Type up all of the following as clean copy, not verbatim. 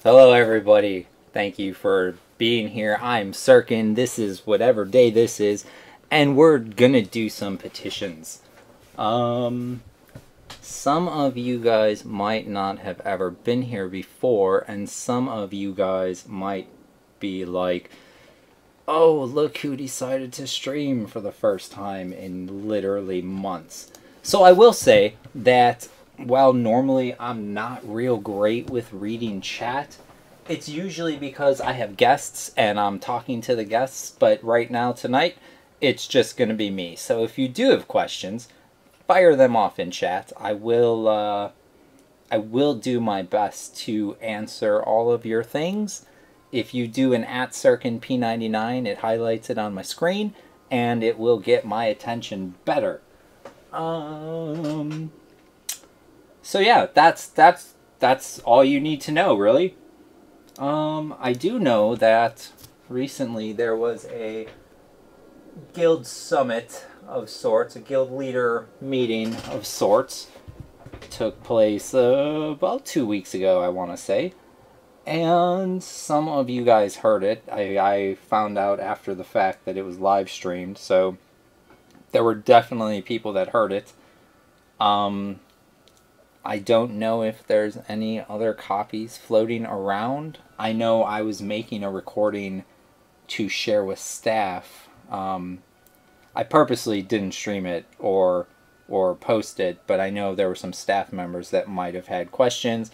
Hello, everybody. Thank you for being here. I'm Sirkin. This is whatever day this is, and we're gonna do some petitions. Um, some of you guys might not have ever been here before, and some of you guys might be like, oh, look who decided to stream for the first time in literally months. So I will say that while normally I'm not real great with reading chat, it's usually because I have guests and I'm talking to the guests, but right now tonight it's just going to be me. So if you do have questions, fire them off in chat. I will do my best to answer all of your things. If you do an @CirkinP99, it highlights it on my screen, and it will get my attention better. So yeah, that's all you need to know, really. I do know that recently there was a guild summit of sorts, a guild leader meeting of sorts, took place about 2 weeks ago, I want to say. And some of you guys heard it. I found out after the fact that it was live streamed, so there were definitely people that heard it. I don't know if there's any other copies floating around. I know I was making a recording to share with staff. I purposely didn't stream it or post it, but I know there were some staff members that might have had questions,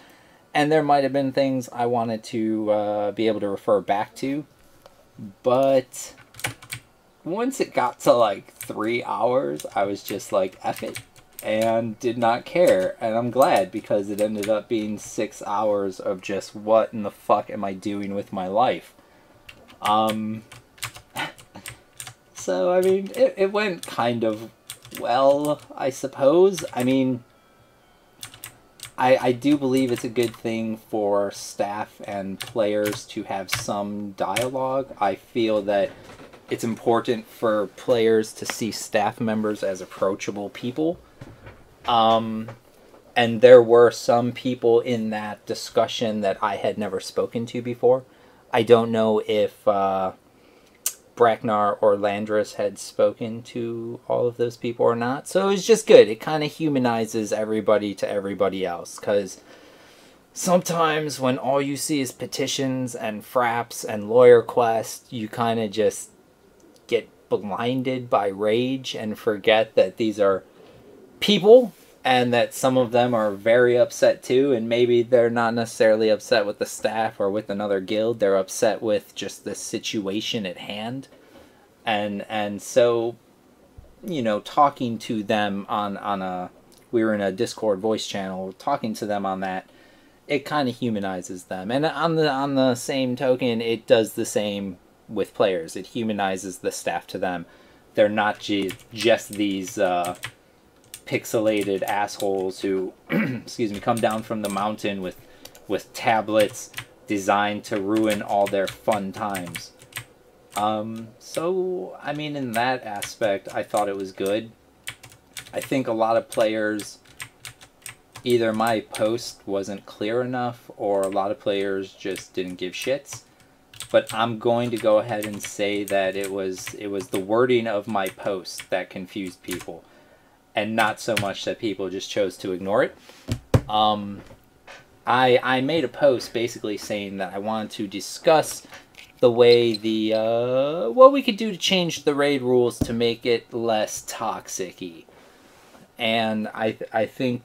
and there might have been things I wanted to be able to refer back to. But once it got to like 3 hours, I was just like, F it, and did not care. And I'm glad, because it ended up being 6 hours of just what in the fuck am I doing with my life. So, I mean, it went kind of well, I suppose. I mean, I do believe it's a good thing for staff and players to have some dialogue. I feel that it's important for players to see staff members as approachable people. And there were some people in that discussion that I had never spoken to before. I don't know if Bracknar or Landris had spoken to all of those people or not. So it was just good. It kind of humanizes everybody to everybody else. Because sometimes when all you see is petitions and fraps and EverQuest, you kind of just get blinded by rage and forget that these are people, and that some of them are very upset too, and maybe they're not necessarily upset with the staff or with another guild, they're upset with just the situation at hand. And so, you know, talking to them on a, we were in a Discord voice channel, talking to them on that, it kind of humanizes them. And on the same token, it does the same with players. It humanizes the staff to them. They're not just these pixelated assholes who excuse me, come down from the mountain with tablets designed to ruin all their fun times. So I mean, in that aspect, I thought it was good. I think a lot of players, either my post wasn't clear enough, or a lot of players just didn't give shits. But I'm going to go ahead and say that it was the wording of my post that confused people, and not so much that people just chose to ignore it. I made a post basically saying that I wanted to discuss the way what we could do to change the raid rules to make it less toxic-y. And I think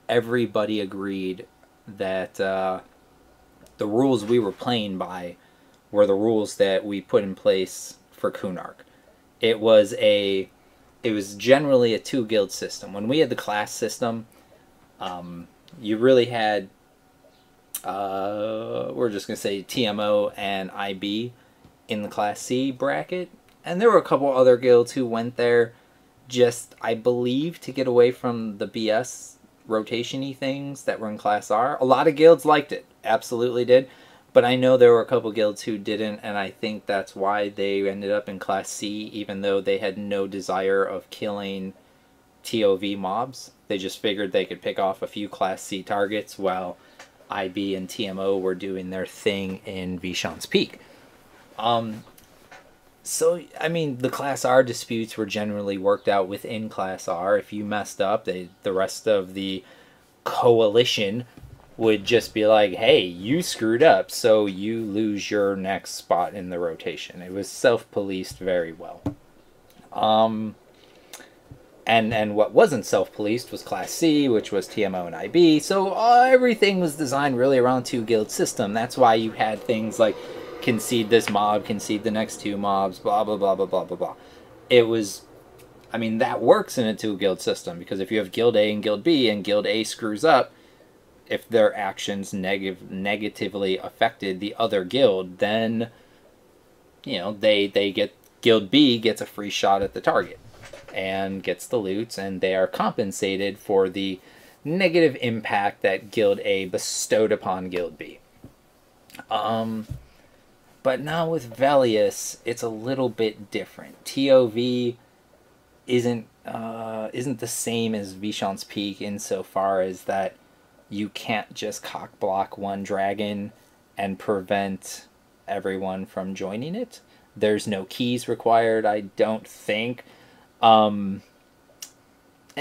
everybody agreed that the rules we were playing by were the rules that we put in place for Kunark. It was generally a 2-guild system. When we had the class system, you really had, we're just going to say TMO and IB in the Class C bracket. And there were a couple other guilds who went there just, I believe, to get away from the BS rotation-y things that were in Class R. A lot of guilds liked it. Absolutely did. But I know there were a couple guilds who didn't, and I think that's why they ended up in Class C, even though they had no desire of killing TOV mobs. They just figured they could pick off a few Class C targets while IB and TMO were doing their thing in Vishan's Peak. So, I mean, the Class R disputes were generally worked out within Class R. If you messed up, the rest of the coalition would just be like, hey, you screwed up, so you lose your next spot in the rotation. It was self-policed very well. And what wasn't self-policed was Class C, which was TMO and IB. So everything was designed really around two-guild system. That's why you had things like concede this mob, concede the next two mobs, blah, blah, blah, blah, blah, blah, blah. It was, I mean, that works in a two-guild system, because if you have Guild A and Guild B, and Guild A screws up, if their actions negatively affected the other guild, then, you know, they get, Guild B gets a free shot at the target and gets the loots, and they are compensated for the negative impact that Guild A bestowed upon Guild B. But now with Velius, it's a little bit different. TOV isn't the same as Vishan's Peak insofar as that you can't just cock block one dragon and prevent everyone from joining it. There's no keys required, I don't think. And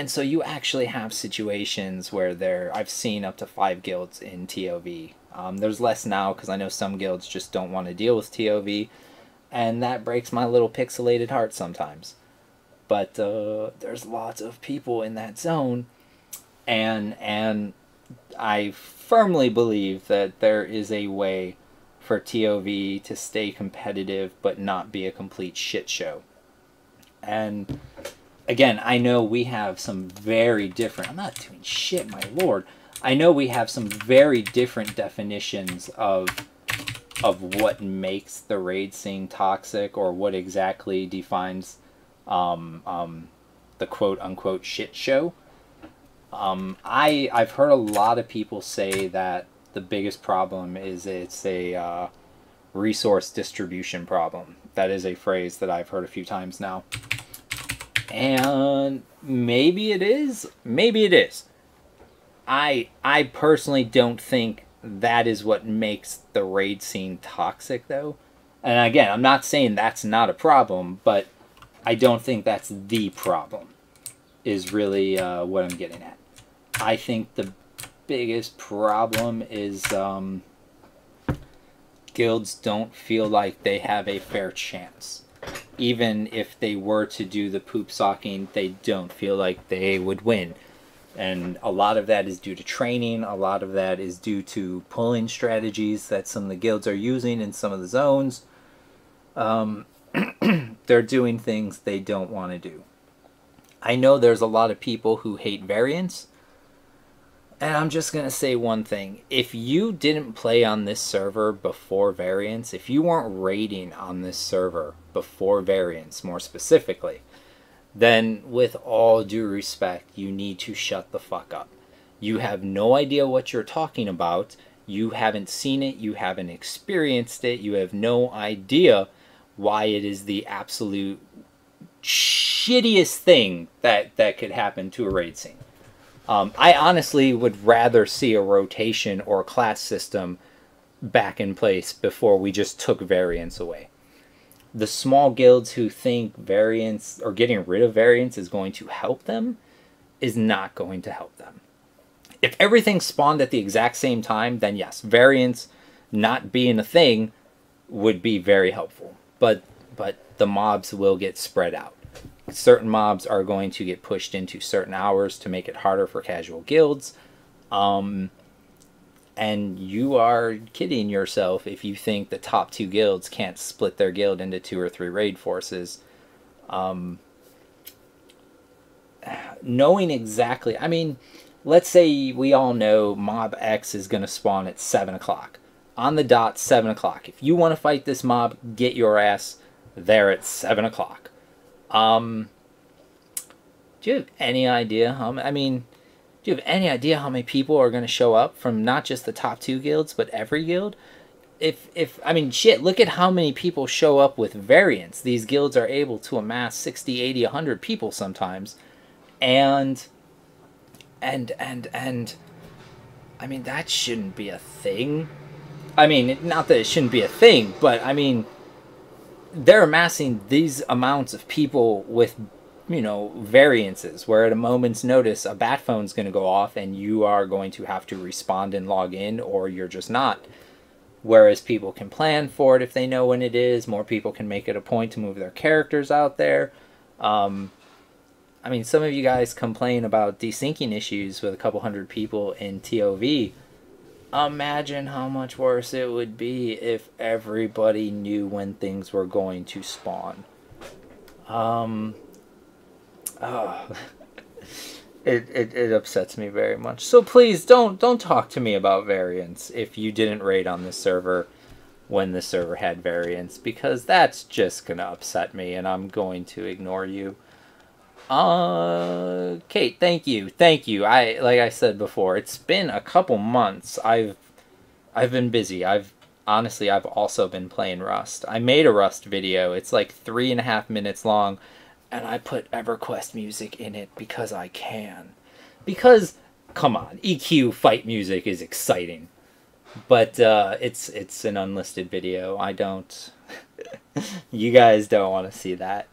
so you actually have situations where I've seen up to 5 guilds in TOV. There's less now because I know some guilds just don't want to deal with TOV, and that breaks my little pixelated heart sometimes. But there's lots of people in that zone, and I firmly believe that there is a way for TOV to stay competitive but not be a complete shit show. And again, I know we have some very different... I'm not doing shit, my lord. I know we have some very different definitions of what makes the raid scene toxic, or what exactly defines the quote-unquote shit show. I've heard a lot of people say that the biggest problem is it's a resource distribution problem. That is a phrase that I've heard a few times now. And maybe it is. Maybe it is. I personally don't think that is what makes the raid scene toxic, though. And again, I'm not saying that's not a problem, but I don't think that's the problem, is really what I'm getting at. I think the biggest problem is guilds don't feel like they have a fair chance. Even if they were to do the poop socking, they don't feel like they would win. And a lot of that is due to training. A lot of that is due to pulling strategies that some of the guilds are using in some of the zones. They're doing things they don't want to do. I know there's a lot of people who hate variance. And I'm just going to say one thing. If you didn't play on this server before variance, if you weren't raiding on this server before variance, more specifically, then with all due respect, you need to shut the fuck up. You have no idea what you're talking about. You haven't seen it. You haven't experienced it. You have no idea why it is the absolute shittiest thing that could happen to a raid scene. I honestly would rather see a rotation or a class system back in place before we just took variance away. The small guilds who think variance, or getting rid of variance, is going to help them, is not going to help them. If everything spawned at the exact same time, then yes, variance not being a thing would be very helpful. But the mobs will get spread out. Certain mobs are going to get pushed into certain hours to make it harder for casual guilds. And you are kidding yourself if you think the top 2 guilds can't split their guild into 2 or 3 raid forces. Knowing exactly... I mean, let's say we all know mob X is going to spawn at 7 o'clock. On the dot, 7 o'clock. If you want to fight this mob, get your ass there at 7 o'clock. Do you have any idea how... I mean... Do you have any idea how many people are going to show up from not just the top 2 guilds, but every guild? I mean, shit, look at how many people show up with variants. These guilds are able to amass 60, 80, 100 people sometimes. And I mean, that shouldn't be a thing. I mean, not that it shouldn't be a thing, but I mean, they're amassing these amounts of people with, you know, variances where at a moment's notice a bat phone's going to go off and you are going to have to respond and log in, or you're just not. Whereas people can plan for it if they know when it is. More people can make it a point to move their characters out there. I mean, some of you guys complain about desyncing issues with a couple hundred people in TOV. Imagine how much worse it would be if everybody knew when things were going to spawn. It upsets me very much. So please don't talk to me about variants if you didn't raid on this server when the server had variants, because that's just gonna upset me and I'm going to ignore you. Kate, thank you. Like I said before, it's been a couple months. I've been busy. I've also been playing Rust. I made a Rust video. It's like 3.5 minutes long, and I put EverQuest music in it because I can. Because, come on, EQ fight music is exciting. But it's an unlisted video. I don't. You guys don't want to see that.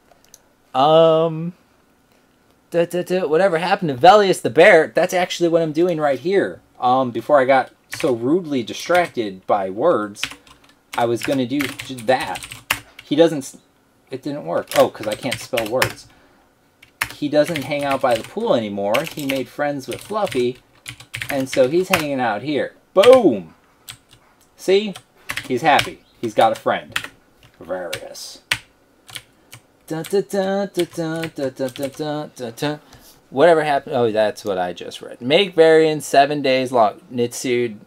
Whatever happened to Velius the Bear? That's actually what I'm doing right here. Before I got so rudely distracted by words, I was going to do that. He doesn't... It didn't work. Oh, because I can't spell words. He doesn't hang out by the pool anymore. He made friends with Fluffy, and so he's hanging out here. Boom! See? He's happy. He's got a friend. Various. Whatever happened... Oh, that's what I just read. Make variants 7 days long. Nitsude.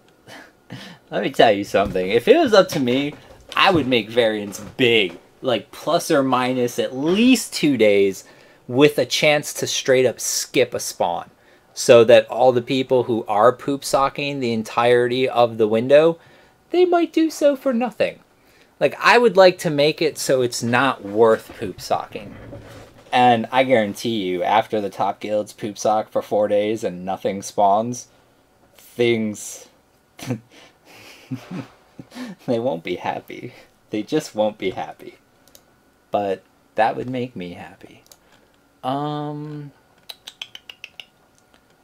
Let me tell you something. If it was up to me, I would make variants big. Like plus or minus at least 2 days with a chance to straight up skip a spawn. So that all the people who are poop socking the entirety of the window, they might do so for nothing. Like, I would like to make it so it's not worth poop socking. And I guarantee you, after the top guilds poop sock for 4 days and nothing spawns, things... they won't be happy. They just won't be happy. But that would make me happy.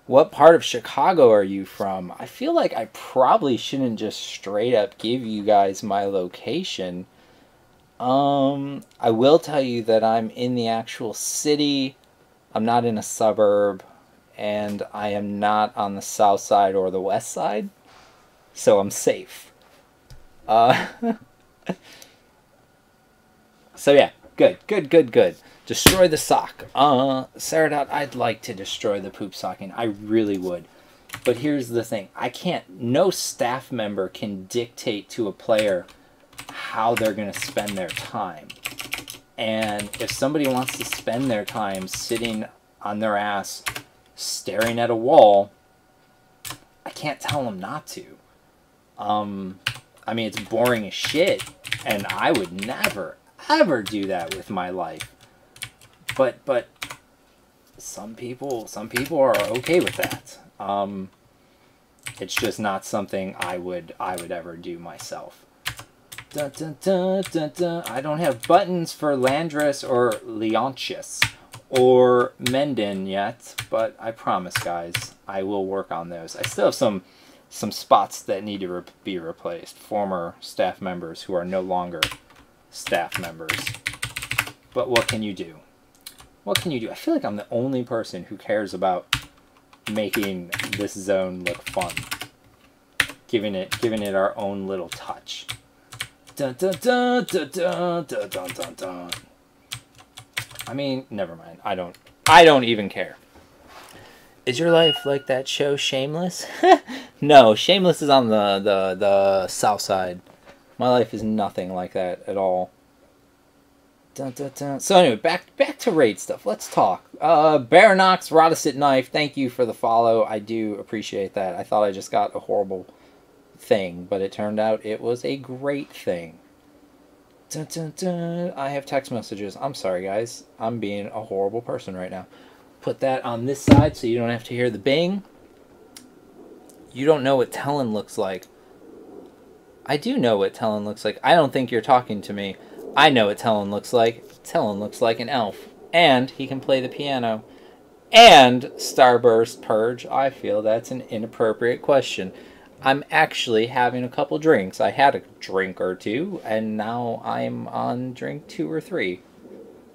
What part of Chicago are you from? I feel like I probably shouldn't just straight up give you guys my location. I will tell you that I'm in the actual city. I'm not in a suburb. And I am not on the south side or the west side. So I'm safe. So yeah, good. Destroy the sock. Saradot, I'd like to destroy the poop socking. I really would. But here's the thing. No staff member can dictate to a player how they're going to spend their time. And if somebody wants to spend their time sitting on their ass staring at a wall, I can't tell them not to. I mean, it's boring as shit, and I would never, ever do that with my life. But some people are okay with that. It's just not something I would ever do myself. Dun, dun, dun, dun, dun. I don't have buttons for Landris or Leontius or Menden yet, but I promise, guys, I will work on those. I still have some spots that need to be replaced. Former staff members who are no longer staff members. But what can you do? What can you do? I feel like I'm the only person who cares about making this zone look fun. Giving it our own little touch. Dun, dun, dun, dun, dun, dun, dun, dun, dun. I mean, never mind. I don't even care. Is your life like that show Shameless? No, Shameless is on the south side. My life is nothing like that at all. Dun, dun, dun. So anyway, back to raid stuff. Let's talk. Baranox, Rodasit Knife, thank you for the follow. I do appreciate that. I thought I just got a horrible thing, but it turned out it was a great thing. Dun, dun, dun. I have text messages. I'm sorry, guys. I'm being a horrible person right now. Put that on this side so you don't have to hear the bing. You don't know what Talon looks like. I do know what Talon looks like. I don't think you're talking to me. I know what Talon looks like. Talon looks like an elf. And he can play the piano. And Starburst Purge. I feel that's an inappropriate question. I'm actually having a couple drinks. I had a drink or two, and now I'm on drink 2 or 3.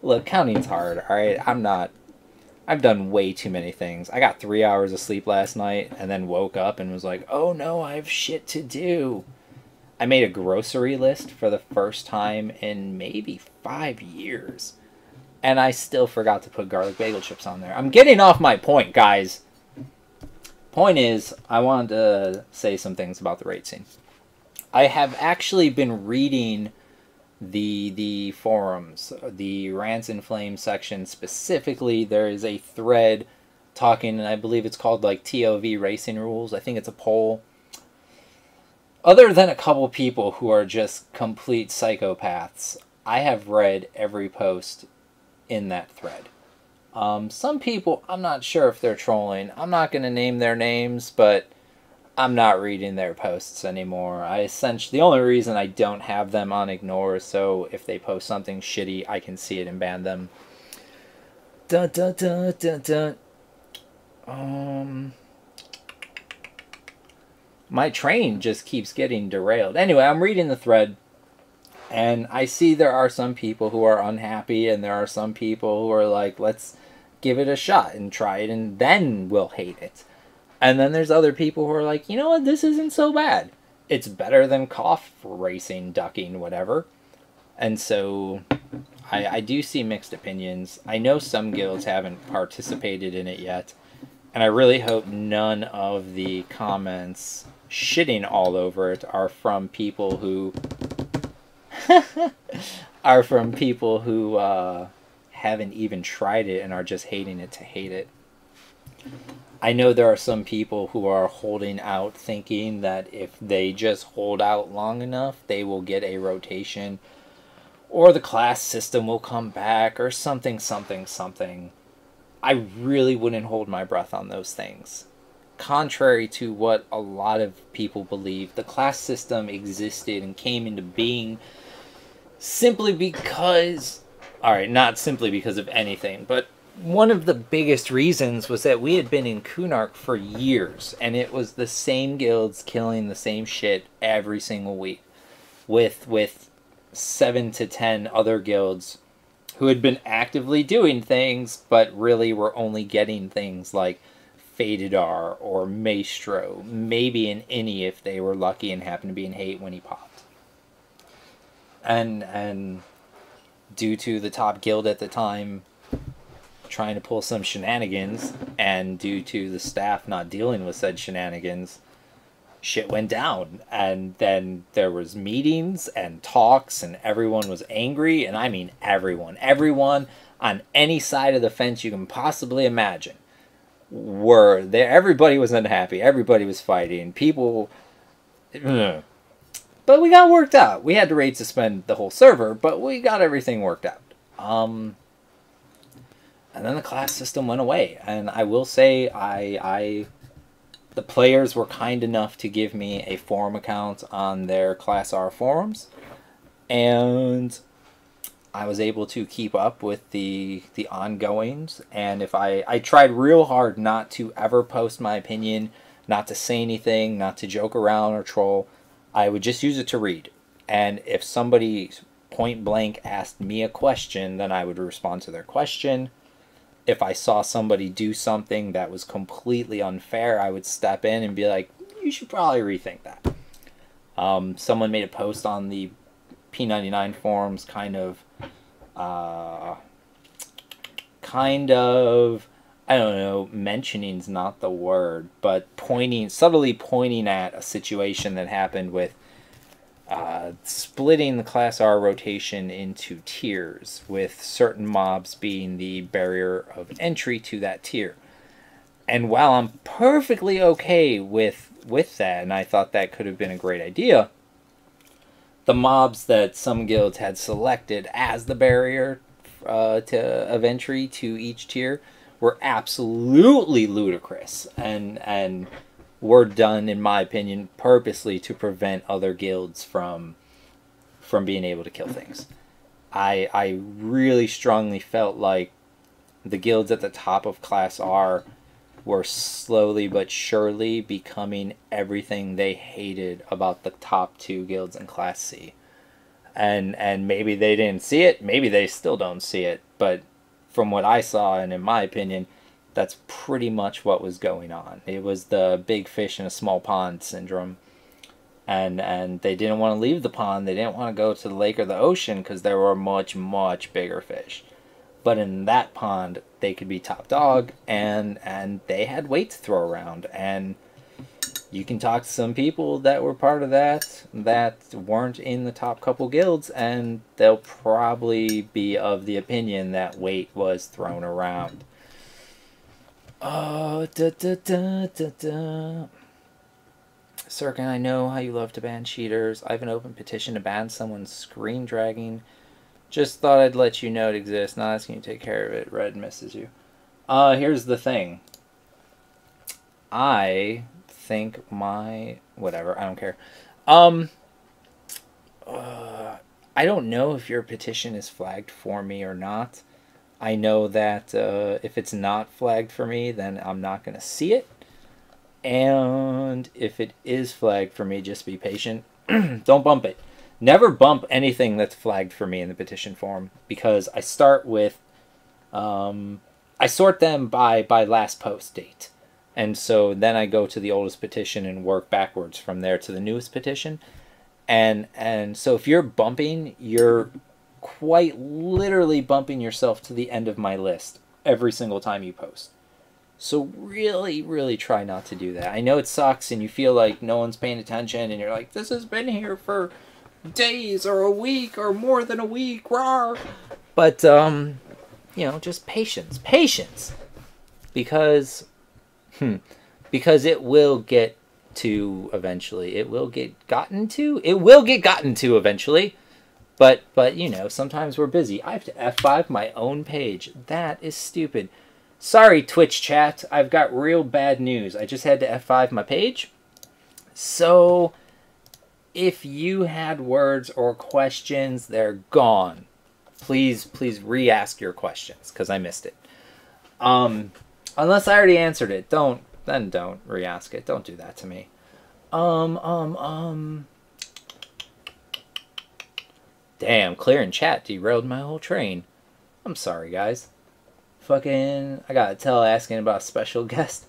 Look, counting's hard, alright? I've done way too many things. I got 3 hours of sleep last night, and then woke up and was like, oh no, I have shit to do. I made a grocery list for the first time in maybe 5 years. And I still forgot to put garlic bagel chips on there. I'm getting off my point, guys. Point is, I wanted to say some things about the raid scene. I have actually been reading the forums, the Rants and Flames section specifically. There is a thread talking, and I believe it's called like TOV Racing Rules. I think it's a poll. Other than a couple people who are just complete psychopaths, I have read every post in that thread. Some people, I'm not sure if they're trolling. I'm not going to name their names, but I'm not reading their posts anymore. The only reason I don't have them on ignore is so if they post something shitty, I can see it and ban them. Dun, dun, dun, dun, dun. My train just keeps getting derailed. Anyway, I'm reading the thread, and I see there are some people who are unhappy, and there are some people who are like, let's give it a shot and try it, and then we'll hate it. And then there's other people who are like, you know what, this isn't so bad. It's better than cough racing, ducking, whatever. And so I do see mixed opinions. I know some guilds haven't participated in it yet, and I really hope none of the comments shitting all over it are from people who haven't even tried it and are just hating it to hate it. I know there are some people who are holding out thinking that if they just hold out long enough, they will get a rotation, or the class system will come back, or something. I really wouldn't hold my breath on those things. Contrary to what a lot of people believe, the class system existed and came into being simply because... Alright, not simply because of anything, but one of the biggest reasons was that we had been in Kunark for years, and it was the same guilds killing the same shit every single week, with 7 to 10 other guilds who had been actively doing things, but really were only getting things like Fadedar or Maestro, maybe an Innie if they were lucky and happened to be in hate when he popped. And due to the top guild at the time trying to pull some shenanigans, and due to the staff not dealing with said shenanigans, shit went down. And then there was meetings and talks, and everyone was angry, and I mean everyone. Everyone on any side of the fence you can possibly imagine were there. Everybody was unhappy. Everybody was fighting. People... But we got worked out. We had to raid suspend the whole server, but we got everything worked out. And then the class system went away. And I will say, the players were kind enough to give me a forum account on their Class R forums. And I was able to keep up with the ongoings. And if I tried real hard not to ever post my opinion, not to say anything, not to joke around or troll. I would just use it to read. And if somebody point blank asked me a question, then I would respond to their question. If I saw somebody do something that was completely unfair, I would step in and be like, you should probably rethink that. Someone made a post on the P99 forums kind of, I don't know, mentioning's not the word, but subtly pointing at a situation that happened with splitting the Class R rotation into tiers, with certain mobs being the barrier of entry to that tier. And while I'm perfectly okay with that, and I thought that could have been a great idea, the mobs that some guilds had selected as the barrier of entry to each tier were absolutely ludicrous, and were done, in my opinion, purposely to prevent other guilds from being able to kill things. I really strongly felt like the guilds at the top of Class R were slowly but surely becoming everything they hated about the top two guilds in Class C. And maybe they didn't see it, maybe they still don't see it, but from what I saw, and in my opinion, that's pretty much what was going on. It was the big fish in a small pond syndrome. And they didn't want to leave the pond. They didn't want to go to the lake or the ocean because there were much, much bigger fish. But in that pond, they could be top dog, and they had weight to throw around. And you can talk to some people that were part of that weren't in the top couple guilds, and they'll probably be of the opinion that weight was thrown around. Oh, Sirkin, I know how you love to ban cheaters. I have an open petition to ban someone's screen dragging. Just thought I'd let you know it exists. Not asking you to take care of it. Red misses you. Here's the thing. I think my... Whatever, I don't care. I don't know if your petition is flagged for me or not. I know that if it's not flagged for me, then I'm not going to see it. And if it is flagged for me, just be patient. Don't bump it. Never bump anything that's flagged for me in the petition form, because I start with, I sort them by last post date. And so then I go to the oldest petition and work backwards from there to the newest petition. And so if you're bumping, you're quite literally bumping yourself to the end of my list every single time you post. So really, really try not to do that. I know it sucks and you feel like no one's paying attention and you're like, this has been here for days or a week or more than a week. Rawr. But, you know, just patience. Patience. Because it will get to eventually. It will get gotten to. It will get gotten to eventually. But you know, sometimes we're busy. I have to F5 my own page. That is stupid. Sorry, Twitch chat. I've got real bad news. I just had to F5 my page. So, if you had words or questions, they're gone. Please re-ask your questions, because I missed it. Unless I already answered it. Don't re-ask it. Don't do that to me. Damn, clearing chat derailed my whole train. I'm sorry, guys. Fucking, I gotta tell, asking about a special guest.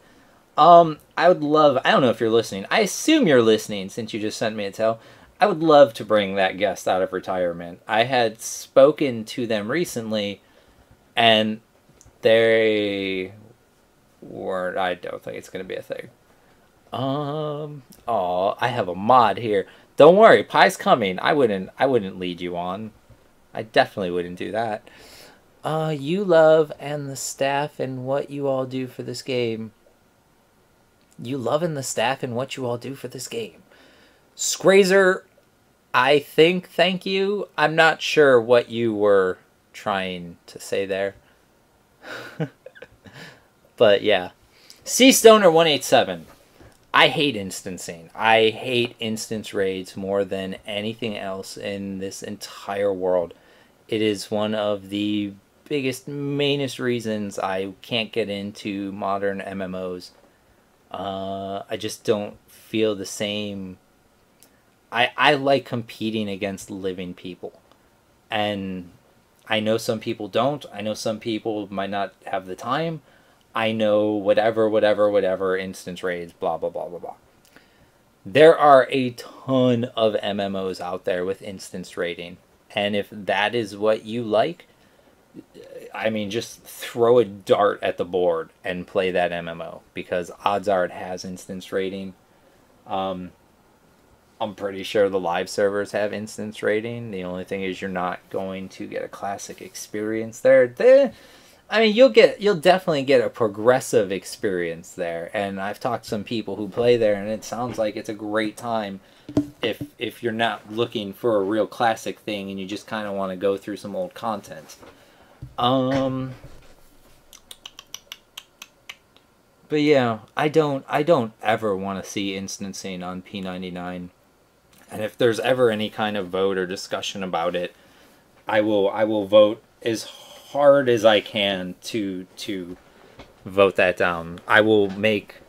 I would love, I don't know if you're listening. I assume you're listening since you just sent me a tell. I would love to bring that guest out of retirement. I had spoken to them recently, and they weren't, I don't think it's going to be a thing. Oh, I have a mod here. Don't worry, Pie's coming. I wouldn't lead you on. I definitely wouldn't do that. You love and the staff and what you all do for this game. You love and the staff and what you all do for this game. Scrazer, I think thank you. I'm not sure what you were trying to say there. But yeah. Stoner187. I hate instancing. I hate instance raids more than anything else in this entire world. It is one of the biggest, mainest reasons I can't get into modern MMOs. I just don't feel the same. I like competing against living people. And I know some people don't. I know some people might not have the time. I know whatever, instance raids, blah, blah, blah, blah, blah. There are a ton of MMOs out there with instance raiding. And if that is what you like, I mean, just throw a dart at the board and play that MMO. Because odds are it has instance raiding. I'm pretty sure the live servers have instance raiding. The only thing is you're not going to get a classic experience there. I mean, you'll definitely get a progressive experience there. And I've talked to some people who play there, and it sounds like it's a great time if you're not looking for a real classic thing and you just kind of want to go through some old content. But yeah, I don't ever want to see instancing on P99. And if there's ever any kind of vote or discussion about it, I will vote as hard as I can to vote that down. I will make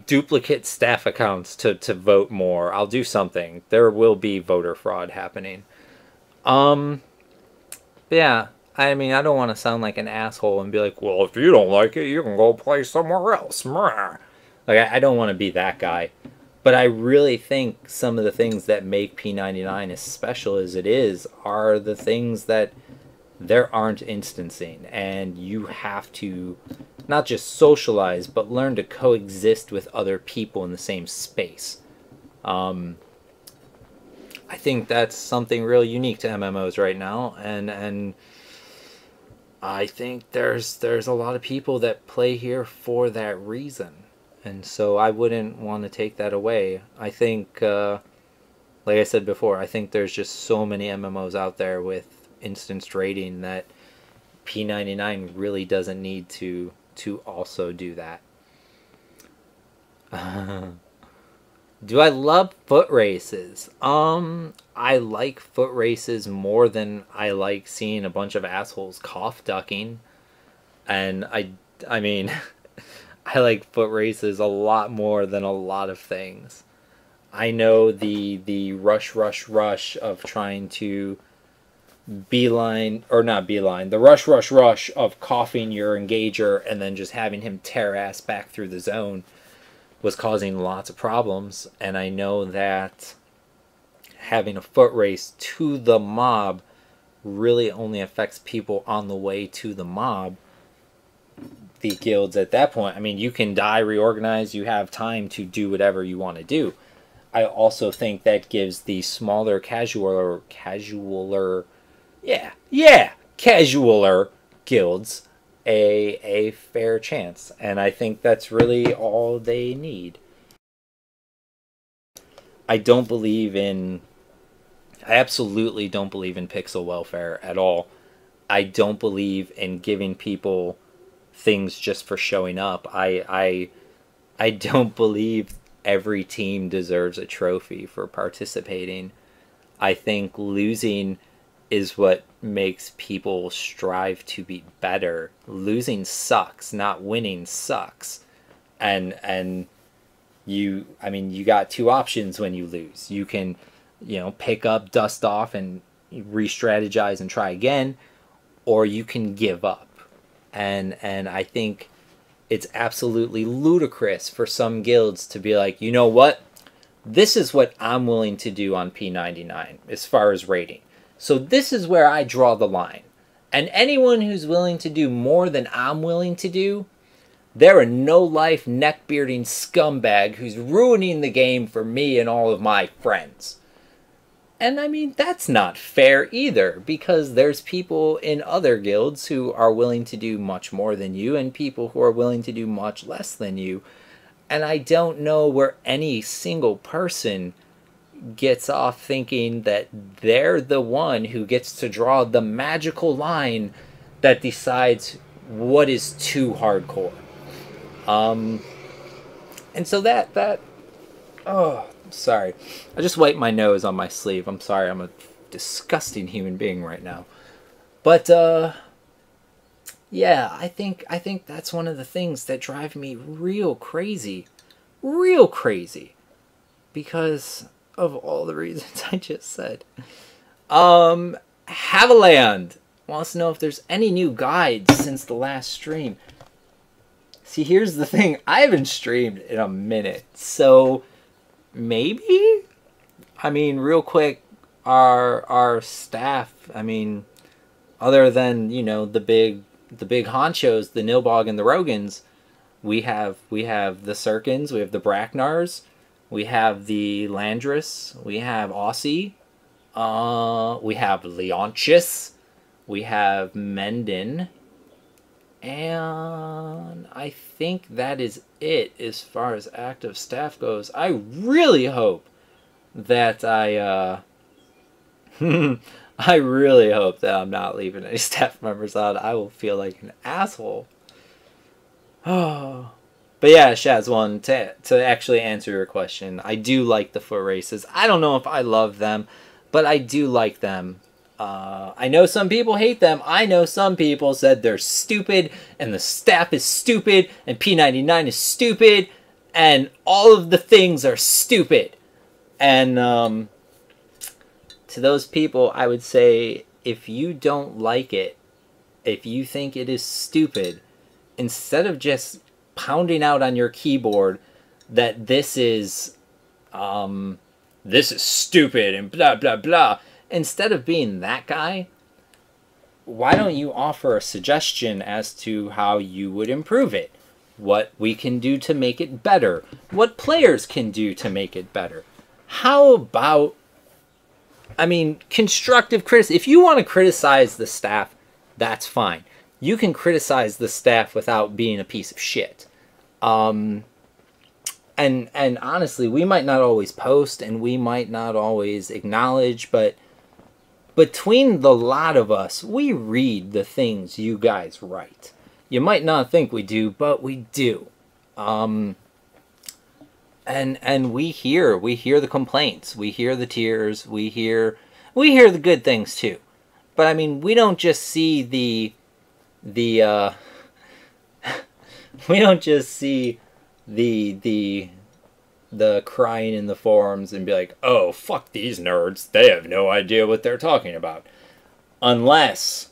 duplicate staff accounts to vote more. I'll do something. There will be voter fraud happening. Um yeah, I mean, I don't want to sound like an asshole and be like, well, if you don't like it, you can go play somewhere else. Like, I don't want to be that guy. But I really think some of the things that make P99 as special as it is are the things that there aren't instancing. And you have to not just socialize, but learn to coexist with other people in the same space. Um, I think that's something real unique to MMOs right now, and I think there's a lot of people that play here for that reason, and so I wouldn't want to take that away. I think, like I said before, I think there's just so many MMOs out there with instanced rating that P99 really doesn't need to also do that. Do I love foot races? I like foot races more than I like seeing a bunch of assholes cough ducking. And I mean, I like foot races a lot more than a lot of things. I know the rush of trying to beeline, or not beeline, the rush of coughing your engager and then just having him tear ass back through the zone was causing lots of problems. And I know that having a foot race to the mob really only affects people on the way to the mob. The guilds at that point, I mean, you can die, reorganize, you have time to do whatever you want to do. I also think that gives the smaller casualer guilds a fair chance, and I think that's really all they need. I don't believe in I absolutely don't believe in pixel welfare at all. I don't believe in giving people things just for showing up. I don't believe every team deserves a trophy for participating. I think losing is what makes people strive to be better. Losing sucks, not winning sucks. And I mean, you got two options when you lose. You can, pick up, dust off, and re-strategize and try again, or you can give up. And I think it's absolutely ludicrous for some guilds to be like, you know what? This is what I'm willing to do on P99 as far as rating. So this is where I draw the line. And anyone who's willing to do more than I'm willing to do, they're a no-life, neck-bearding scumbag who's ruining the game for me and all of my friends. And I mean, that's not fair either, because there's people in other guilds who are willing to do much more than you, and people who are willing to do much less than you. And I don't know where any single person gets off thinking that they're the one who gets to draw the magical line that decides what is too hardcore. And so oh, sorry. I just wiped my nose on my sleeve. I'm sorry, I'm a disgusting human being right now. But, yeah, I think that's one of the things that drive me real crazy. Real crazy. Because of all the reasons I just said. Haviland wants to know if there's any new guides since the last stream. See, here's the thing. I haven't streamed in a minute, so maybe? I mean, real quick, our staff, I mean, other than, the big honchos, the Nilbog and the Rogans, we have the Sirkins, we have the Bracknars, we have the Landris, we have Aussie, we have Leontius, we have Mendon, and I think that is it as far as active staff goes. I really hope that I really hope that I'm not leaving any staff members out. I will feel like an asshole. Oh. But yeah, Shaz1, to actually answer your question, I do like the foot races. I don't know if I love them, but I do like them. I know some people hate them. I know some people said they're stupid, and the staff is stupid, and P99 is stupid, and all of the things are stupid. And to those people, I would say, if you don't like it, if you think it is stupid, instead of just pounding out on your keyboard that this is stupid and blah blah blah, instead of being that guy, why don't you offer a suggestion as to how you would improve it, what we can do to make it better, what players can do to make it better? How about, I mean, constructive criticism? If you want to criticize the staff, that's fine. You can criticize the staff without being a piece of shit. And honestly, we might not always post and we might not always acknowledge, but between the lot of us, we read the things you guys write. You might not think we do, but we do. And we hear the complaints, we hear the tears, we hear the good things too. But I mean, we don't just see we don't just see the crying in the forums and be like, oh, fuck these nerds, they have no idea what they're talking about. Unless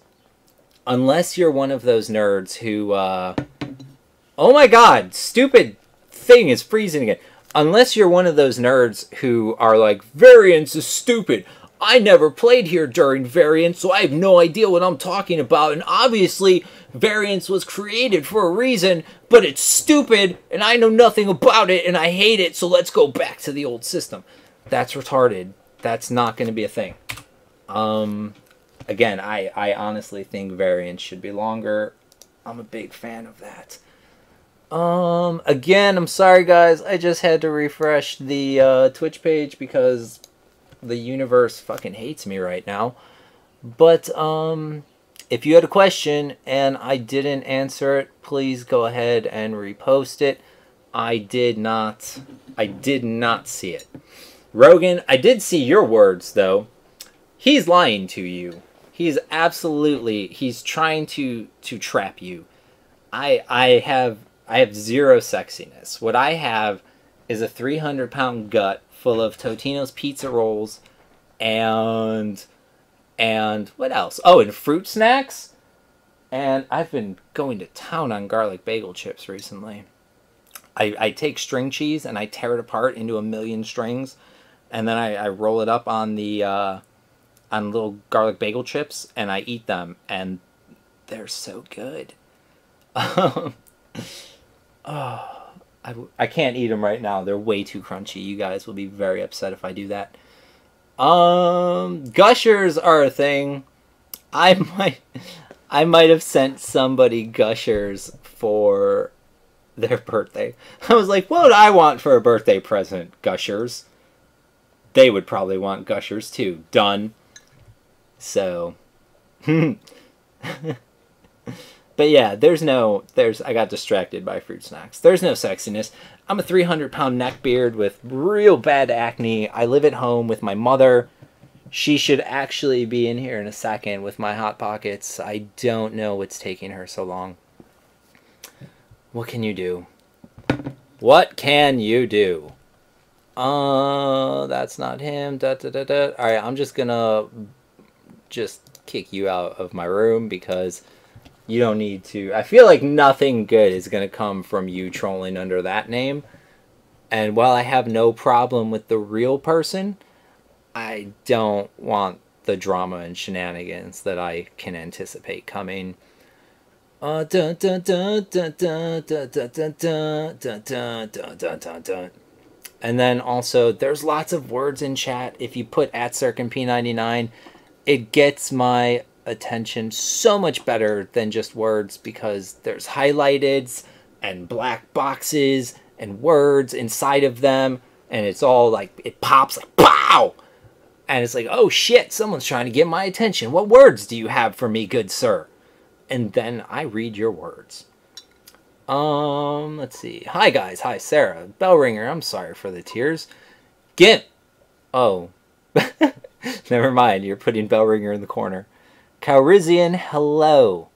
you're one of those nerds who oh my god, stupid thing is freezing again. Unless you're one of those nerds who are like, variance is stupid, I never played here during variance, so I have no idea what I'm talking about, and obviously variance was created for a reason, but it's stupid, and I know nothing about it, and I hate it, so let's go back to the old system. That's retarded. That's not going to be a thing. Again, I honestly think variance should be longer. I'm a big fan of that. Again, I'm sorry guys, I just had to refresh the Twitch page because the universe fucking hates me right now. But if you had a question and I didn't answer it, please go ahead and repost it. I did not see it. Rogan, I did see your words though. He's lying to you. He's trying to trap you. I have zero sexiness. What I have is a 300-pound gut full of Totino's pizza rolls and what else? Oh, and fruit snacks. And I've been going to town on garlic bagel chips recently. I take string cheese and I tear it apart into a million strings, and then I roll it up on the on little garlic bagel chips, and I eat them, and they're so good. Oh, I can't eat them right now. They're way too crunchy. You guys will be very upset if I do that. Gushers are a thing. I might have sent somebody Gushers for their birthday. I was like, what would I want for a birthday present? Gushers. They would probably want Gushers too. Done. So, but yeah, I got distracted by fruit snacks. There's no sexiness. I'm a 300-pound neckbeard with real bad acne. I live at home with my mother. She should actually be in here in a second with my Hot Pockets. I don't know what's taking her so long. What can you do? What can you do? That's not him. Alright, I'm just gonna kick you out of my room because you don't need to. I feel like nothing good is going to come from you trolling under that name. And while I have no problem with the real person, I don't want the drama and shenanigans that I can anticipate coming. And then also, there's lots of words in chat. If you put @CircumP99, it gets my attention so much better than just words, because there's highlighteds and black boxes and words inside of them, and it's all like, it pops like pow, and it's like, oh shit, someone's trying to get my attention. What words do you have for me, good sir? And then I read your words. Let's see. Hi guys. Hi Sarah. Bellringer. I'm sorry for the tears. Gimp. Oh. Never mind. You're putting Bellringer in the corner. Calrissian. Hello.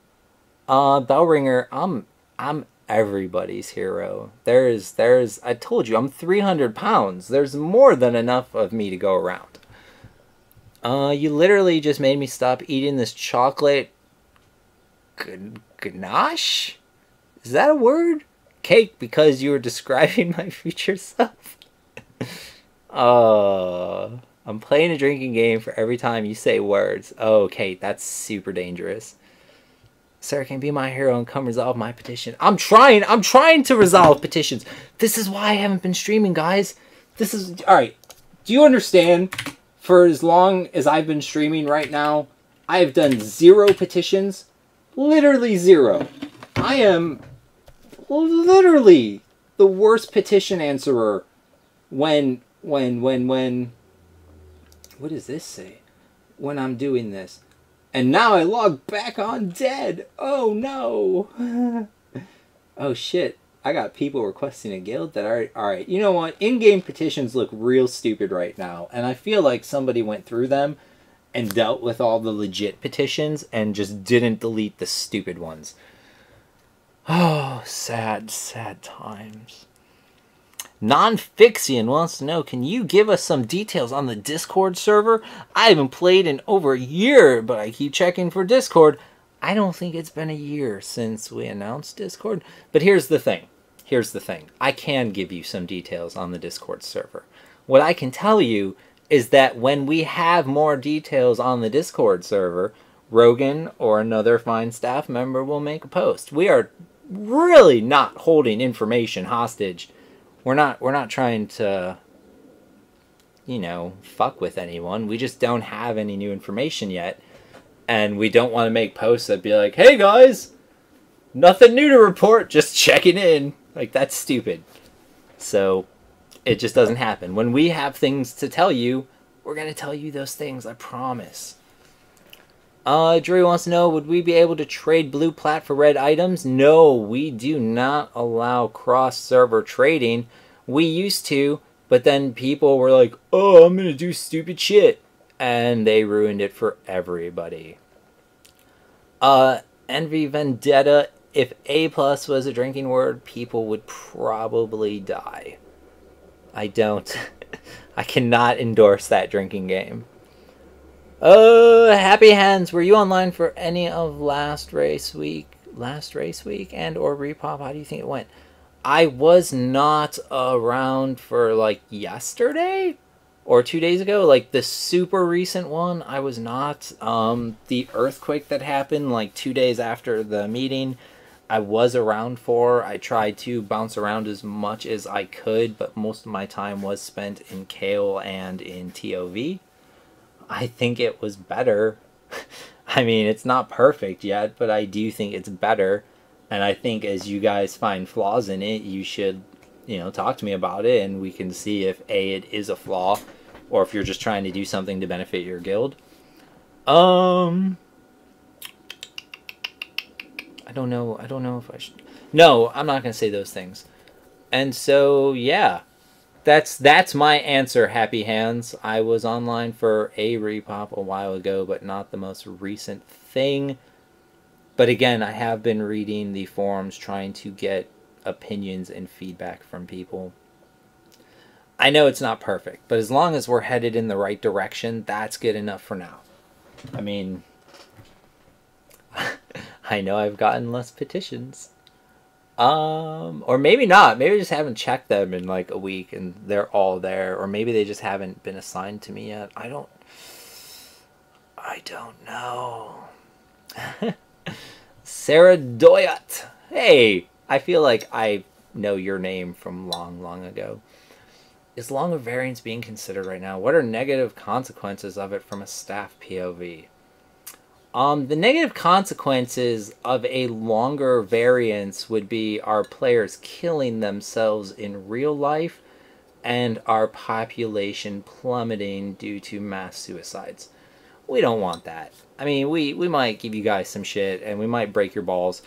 Bellringer. I'm everybody's hero. There's. I told you I'm 300 pounds. There's more than enough of me to go around. You literally just made me stop eating this chocolate ganache? Is that a word? Cake because you were describing my future self? I'm playing a drinking game for every time you say words. Oh, Kate, that's super dangerous. Sarah can be my hero and come resolve my petition. I'm trying to resolve petitions. This is why I haven't been streaming, guys. This is, alright. Do you understand? For as long as I've been streaming right now, I have done 0 petitions. Literally 0. I am literally the worst petition answerer when, what does this say? When I'm doing this. And now I log back on dead. Oh no. Oh shit. I got people requesting a guild that are... Alright, you know what? In-game petitions look real stupid right now. And I feel like somebody went through them and dealt with all the legit petitions and just didn't delete the stupid ones. Oh, sad, sad times. Nonfixian wants to know, can you give us some details on the Discord server? I haven't played in over a year, but I keep checking for Discord. I don't think it's been a year since we announced Discord. But here's the thing. I can give you some details on the Discord server. What I can tell you is that when we have more details on the Discord server, Rogan or another fine staff member will make a post. We are really not holding information hostage. We're not trying to, you know, fuck with anyone. We just don't have any new information yet. And we don't want to make posts that be like, hey guys, nothing new to report, just checking in. Like, that's stupid. So, it just doesn't happen. When we have things to tell you, we're going to tell you those things, I promise. Drew wants to know, would we be able to trade blue plat for red items? No, we do not allow cross-server trading. We used to, but then people were like, oh, I'm going to do stupid shit. And they ruined it for everybody. Envy Vendetta. If A+ was a drinking word, people would probably die. I cannot endorse that drinking game. Happy Hands, were you online for any of last race week and or repop? How do you think it went? I was not around for like yesterday or 2 days ago, like the super recent one. I was not. The earthquake that happened like 2 days after the meeting, I was around for. I tried to bounce around as much as I could, but most of my time was spent in Kale and in TOV. I think it was better. I mean, it's not perfect yet, but I do think it's better. And I think as you guys find flaws in it, you should, you know, talk to me about it, and we can see if A, it is a flaw, or if you're just trying to do something to benefit your guild. I don't know if I should... No, I'm not going to say those things. And so, yeah. That's my answer, Happy Hands. I was online for a repop a while ago, but not the most recent thing. But again, I have been reading the forums, trying to get opinions and feedback from people. I know it's not perfect, but as long as we're headed in the right direction, that's good enough for now. I mean, I know I've gotten less petitions. Or maybe not. Maybe I just haven't checked them in like a week and they're all there. Or maybe they just haven't been assigned to me yet. I don't know. Sarah Doyat. Hey, I feel like I know your name from long, long ago. Is longer variance being considered right now? What are negative consequences of it from a staff POV? The negative consequences of a longer variance would be our players killing themselves in real life and our population plummeting due to mass suicides. We don't want that. I mean, we might give you guys some shit and we might break your balls,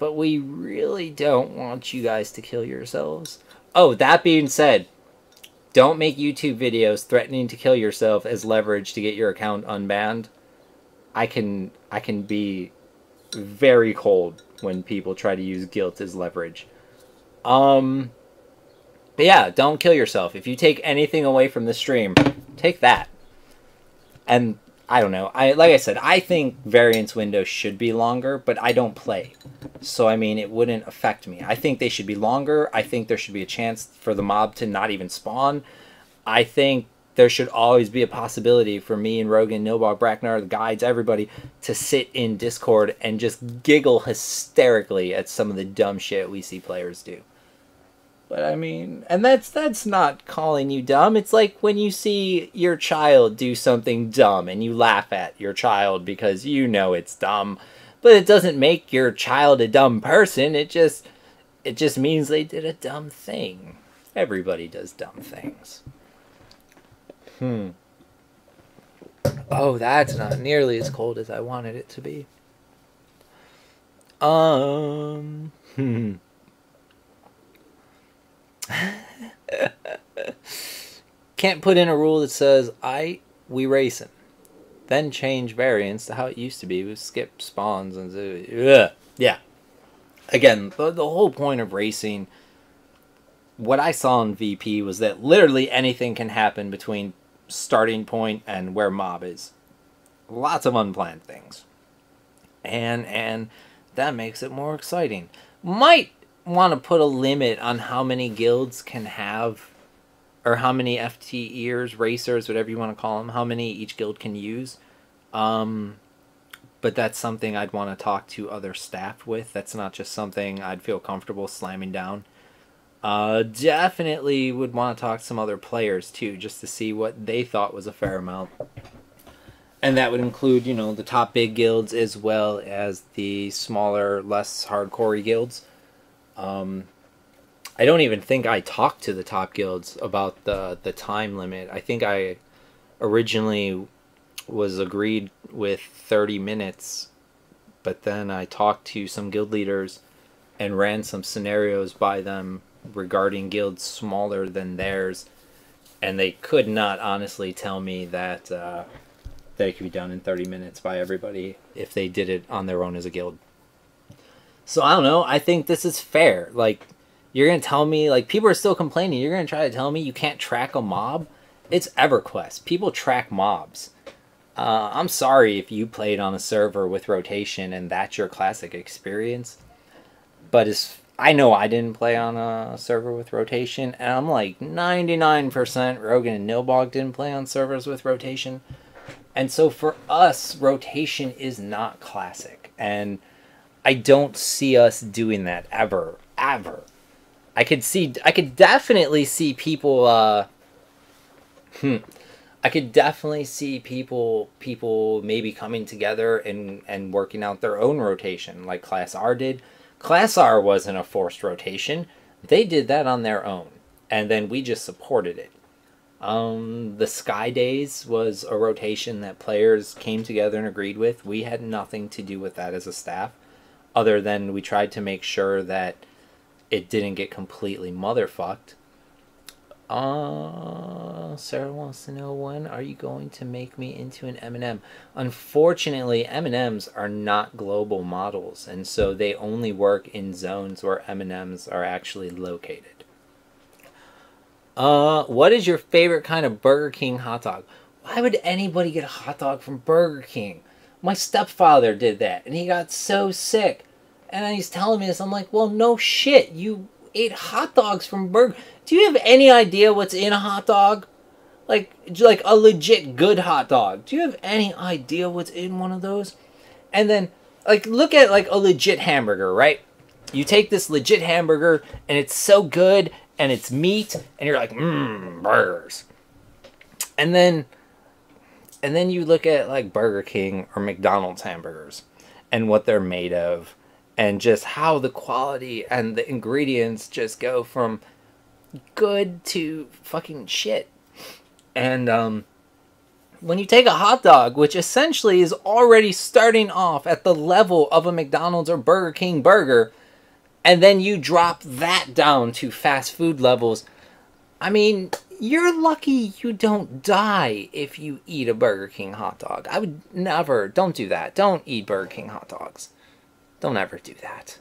but we really don't want you guys to kill yourselves. Oh, that being said, don't make YouTube videos threatening to kill yourself as leverage to get your account unbanned. I can be very cold when people try to use guilt as leverage. But yeah, don't kill yourself. If you take anything away from the stream, take that. And I don't know. Like I said, I think variance windows should be longer, but I don't play. So, I mean, it wouldn't affect me. I think they should be longer. I think there should be a chance for the mob to not even spawn. I think there should always be a possibility for me and Rogan, Nilbog, Bracknar, the guides, everybody, to sit in Discord and just giggle hysterically at some of the dumb shit we see players do. But I mean, and that's not calling you dumb. It's like when you see your child do something dumb and you laugh at your child because you know it's dumb. But it doesn't make your child a dumb person. It just means they did a dumb thing. Everybody does dumb things. Oh, that's not nearly as cold as I wanted it to be. Can't put in a rule that says we racing, then change variants to how it used to be with skip spawns and yeah. Again, the whole point of racing, what I saw in VP was that literally anything can happen between starting point and where mob is. Lots of unplanned things, and that makes it more exciting. Might want to put a limit on how many guilds can have, or how many FTEers, racers, whatever you want to call them, how many each guild can use. But that's something I'd want to talk to other staff with. That's not just something I'd feel comfortable slamming down. Definitely would want to talk to some other players too, just to see what they thought was a fair amount. And that would include, you know, the top big guilds as well as the smaller, less hardcore guilds. I don't even think I talked to the top guilds about the time limit. I think I originally was agreed with 30 minutes, but then I talked to some guild leaders and ran some scenarios by them regarding guilds smaller than theirs, and they could not honestly tell me that it could be done in 30 minutes by everybody if they did it on their own as a guild. So I don't know. I think this is fair. Like, you're going to tell me, like, people are still complaining. You're going to try to tell me you can't track a mob? It's EverQuest. People track mobs. I'm sorry if you played on a server with rotation and that's your classic experience. But I know I didn't play on a server with rotation, and I'm like 99% Rogan and Nilbog didn't play on servers with rotation. And so for us, rotation is not classic. And I don't see us doing that ever. I could definitely see people I could definitely see people maybe coming together and working out their own rotation like Class R did. Class R wasn't a forced rotation. They did that on their own, and then we just supported it. The Sky Days was a rotation that players came together and agreed with. We had nothing to do with that as a staff, other than we tried to make sure that it didn't get completely motherfucked. Sarah wants to know, when are you going to make me into an M&M? Unfortunately, M&Ms are not global models, and so they only work in zones where M&Ms are actually located. What is your favorite kind of Burger King hot dog? Why would anybody get a hot dog from Burger King? My stepfather did that, and he got so sick. And then he's telling me this. I'm like, well, no shit. You ate hot dogs from Burger. Do you have any idea what's in a hot dog? Like a legit good hot dog. Do you have any idea what's in one of those? And then, like, look at, like, a legit hamburger, right? You take this legit hamburger, and it's so good, and it's meat, and you're like, burgers. And then you look at, like, Burger King or McDonald's hamburgers and what they're made of, and just how the quality and the ingredients just go from good to fucking shit. And when you take a hot dog, which essentially is already starting off at the level of a McDonald's or Burger King burger, and then you drop that down to fast food levels, I mean, you're lucky you don't die if you eat a Burger King hot dog. I would never, don't do that. Don't eat Burger King hot dogs. Don't ever do that.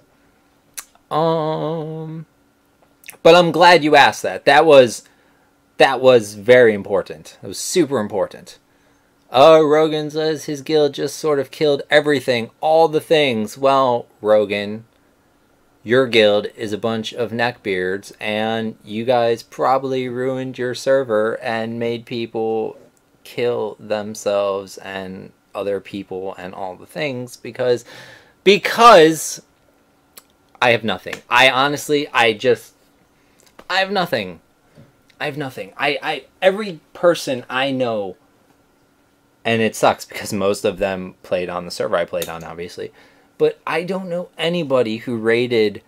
But I'm glad you asked that. That was very important. It was super important. Oh, Rogan says his guild just sort of killed everything, all the things. Well, Rogan, your guild is a bunch of neckbeards, and you guys probably ruined your server and made people kill themselves and other people and all the things because I have nothing. I honestly, I have nothing. Every person I know, and it sucks because most of them played on the server I played on, obviously, but I don't know anybody who raided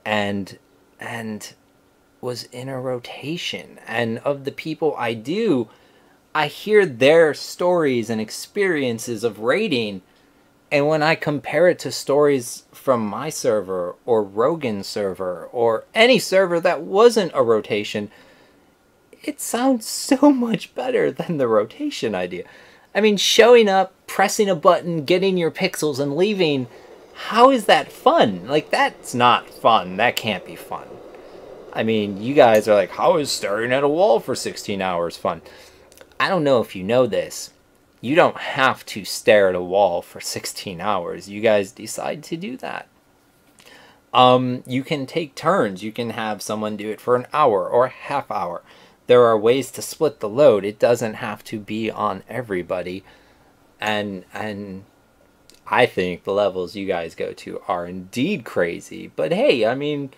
and was in a rotation. And of the people I do, I hear their stories and experiences of raiding, and when I compare it to stories from my server or Rogan's server or any server that wasn't a rotation, it sounds so much better than the rotation idea. I mean, showing up, pressing a button, getting your pixels, and leaving, how is that fun? Like, that's not fun. That can't be fun. I mean, you guys are like, how is staring at a wall for 16 hours fun? I don't know if you know this. You don't have to stare at a wall for 16 hours. You guys decide to do that. You can take turns. You can have someone do it for an hour or a half hour. There are ways to split the load. It doesn't have to be on everybody. And I think the levels you guys go to are indeed crazy. But hey, I mean,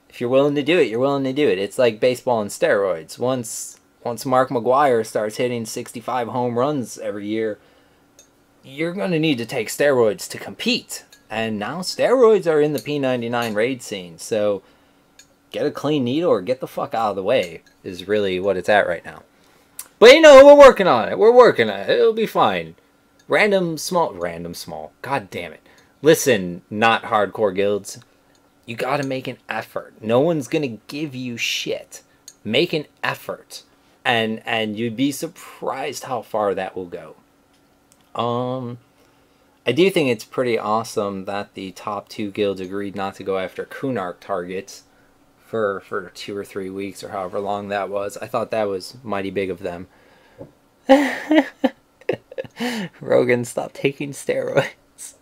if you're willing to do it, you're willing to do it. It's like baseball on steroids. Once Mark McGwire starts hitting 65 home runs every year, you're going to need to take steroids to compete. And now steroids are in the P99 raid scene. So get a clean needle or get the fuck out of the way is really what it's at right now. But you know, we're working on it. We're working on it. It'll be fine. Random small. God damn it. Listen, not hardcore guilds. You gotta make an effort. No one's gonna give you shit. Make an effort. And you'd be surprised how far that will go. I do think it's pretty awesome that the top 2 guilds agreed not to go after Kunark targets for 2 or 3 weeks or however long that was. I thought that was mighty big of them. Rogan, stop taking steroids.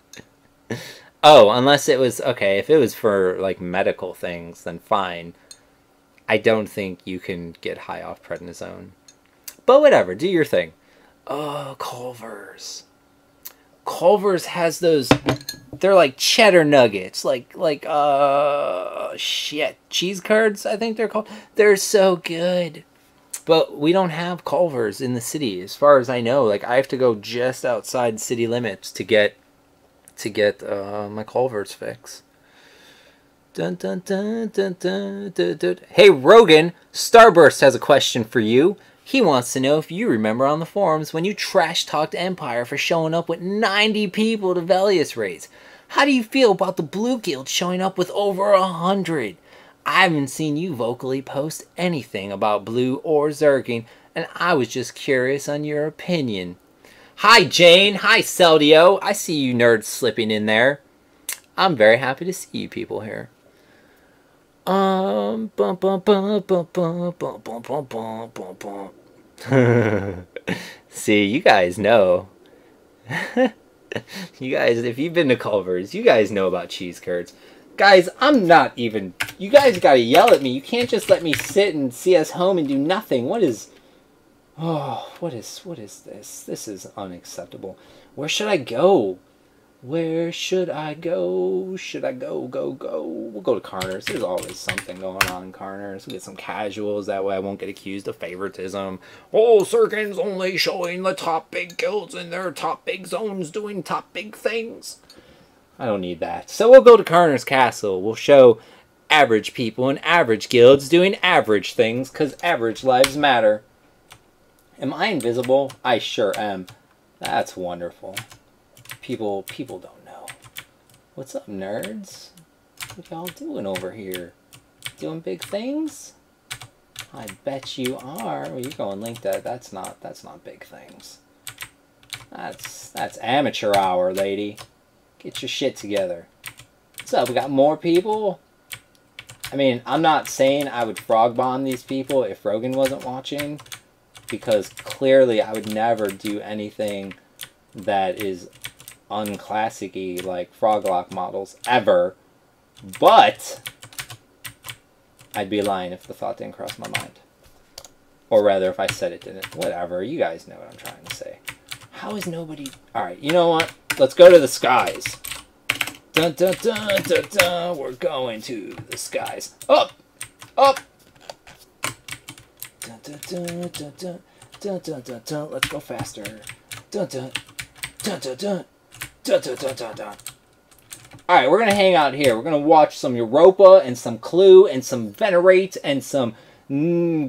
Oh, unless it was, okay, if it was for like medical things, then fine. I don't think you can get high off prednisone. But whatever, do your thing. Oh, Culver's. Culver's has those, they're like cheddar nuggets, shit, cheese curds, I think they're called. They're so good. But we don't have Culver's in the city, as far as I know. Like, I have to go just outside city limits to get my Culver's fix. Dun, dun, dun, dun, dun, dun, dun. Hey, Rogan, Starburst has a question for you. He wants to know if you remember on the forums when you trash-talked Empire for showing up with 90 people to Velius raids. How do you feel about the Blue Guild showing up with over 100? I haven't seen you vocally post anything about Blue or Zerging, and I was just curious on your opinion. Hi, Jane. Hi, Celdio. I see you nerds slipping in there. I'm very happy to see you people here. See, you guys know. You guys, if you've been to Culver's, you guys know about cheese curds. Guys, I'm not even... You guys gotta yell at me. You can't just let me sit and see us home and do nothing. What is... Oh, what is this? This is unacceptable. Where should I go? Where should I go? Should I go? We'll go to Carner's. There's always something going on in Carner's. We'll get some casuals. That way I won't get accused of favoritism. Oh, Sirkin's only showing the top big guilds in their top big zones doing top big things. I don't need that. So we'll go to Carner's Castle. We'll show average people and average guilds doing average things because average lives matter. Am I invisible? I sure am. That's wonderful. People don't know. What's up, nerds? What y'all doing over here? Doing big things? I bet you are. Well, you're going link that. That's not big things. That's amateur hour, lady. Get your shit together. What's up? We got more people? I mean, I'm not saying I would frog bomb these people if Rogan wasn't watching, because clearly I would never do anything that is unclassic-y like Froglock models ever. But I'd be lying if the thought didn't cross my mind. Or rather, if I said it didn't. Whatever. You guys know what I'm trying to say. How is nobody... Alright, you know what? Let's go to the skies. Dun, dun, dun, dun, dun. We're going to the skies. Up! Up! Dun, dun, dun, dun, dun, dun, dun, dun, dun. Let's go faster. Dun, dun, dun, dun, dun, dun, dun, dun, dun, dun. Alright, we're going to hang out here. We're going to watch some Europa and some Clue and some Venerate and some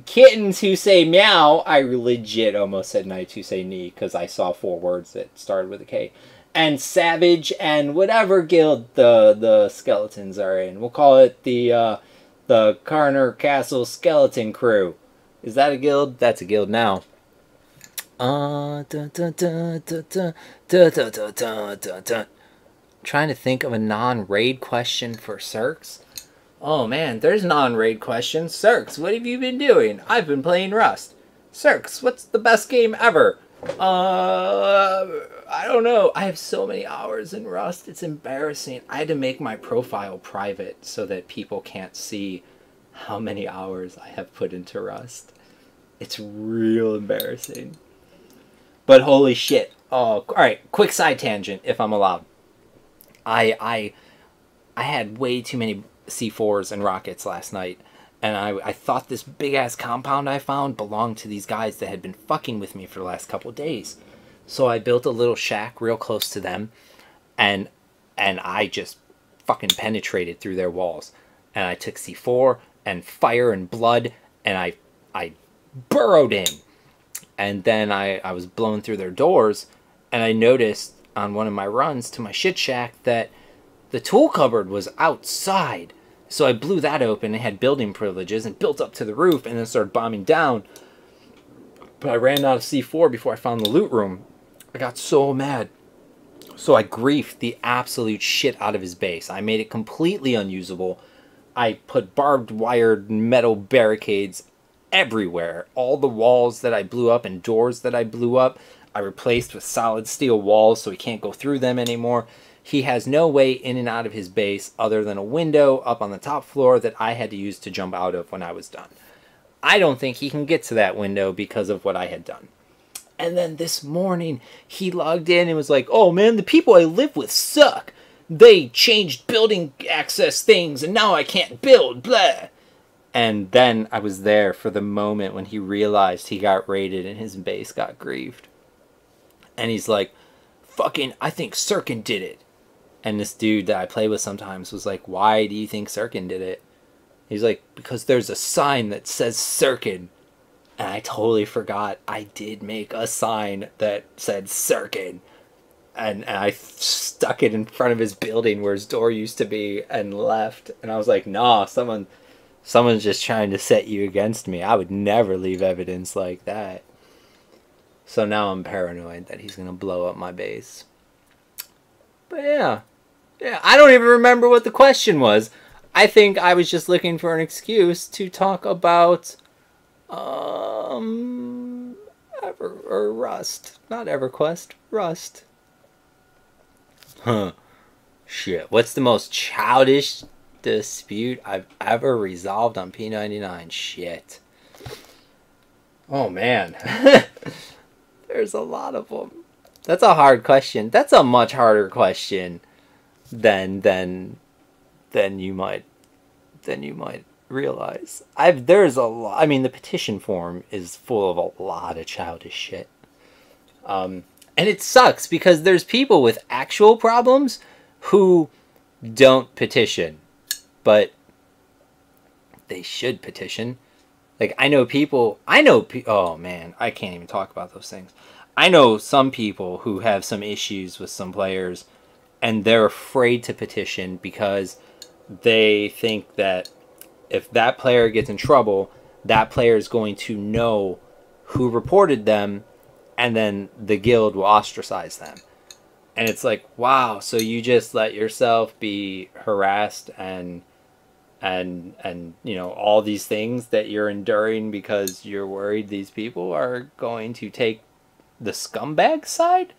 kittens who say meow. I legit almost said nights who say knee because I saw 4 words that started with a K. And Savage and whatever guild the skeletons are in. We'll call it the Carner Castle Skeleton Crew. Is that a guild? That's a guild now. Dun, dun, dun, dun, dun, dun, dun, dun, dun, dun, dun. Trying to think of a non-raid question for Cirques. Oh man, there's non-raid questions. Cirques, what have you been doing? I've been playing Rust. Cirques, what's the best game ever? I don't know. I have so many hours in Rust. It's embarrassing. I had to make my profile private so that people can't see how many hours I have put into Rust. It's real embarrassing. But holy shit. Oh, alright, quick side tangent if I'm allowed. I had way too many C4s and rockets last night, and I thought this big-ass compound I found belonged to these guys that had been fucking with me for the last couple days. So I built a little shack real close to them, and I just fucking penetrated through their walls. And I took C4 and fire and blood, and I burrowed in. And then I was blowing through their doors, and I noticed on one of my runs to my shit shack that the tool cupboard was outside. So I blew that open and had building privileges and built up to the roof and then started bombing down. But I ran out of C4 before I found the loot room. I got so mad. So I griefed the absolute shit out of his base. I made it completely unusable. I put barbed wired metal barricades everywhere. All the walls that I blew up and doors that I blew up, I replaced with solid steel walls so he can't go through them anymore. He has no way in and out of his base other than a window up on the top floor that I had to use to jump out of when I was done. I don't think he can get to that window because of what I had done. And then this morning, he logged in and was like, oh man, the people I live with suck. They changed building access things and now I can't build, blah. And then I was there for the moment when he realized he got raided and his base got griefed. And he's like, fucking, I think Sirkin did it. And this dude that I play with sometimes was like, why do you think Sirkin did it? He's like, because there's a sign that says Sirkin. And I totally forgot I did make a sign that said Sirkin. And I stuck it in front of his building where his door used to be and left. And I was like, nah, someone's just trying to set you against me. I would never leave evidence like that. So now I'm paranoid that he's going to blow up my base. But yeah, I don't even remember what the question was. I think I was just looking for an excuse to talk about Rust. Not EverQuest, Rust. Huh. Shit. What's the most childish dispute I've ever resolved on P99? Shit. Oh man. There's a lot of them. That's a hard question. That's a much harder question than you might realize. There's a lot. I mean, the petition forum is full of a lot of childish shit. And it sucks because there's people with actual problems who don't petition, but they should petition. Like, I know people, oh man, I can't even talk about those things. I know some people who have some issues with some players, and they're afraid to petition because they think that if that player gets in trouble, that player is going to know who reported them, and then the guild will ostracize them. And it's like, wow, so you just let yourself be harassed and you know, all these things that you're enduring because you're worried these people are going to take the scumbag side?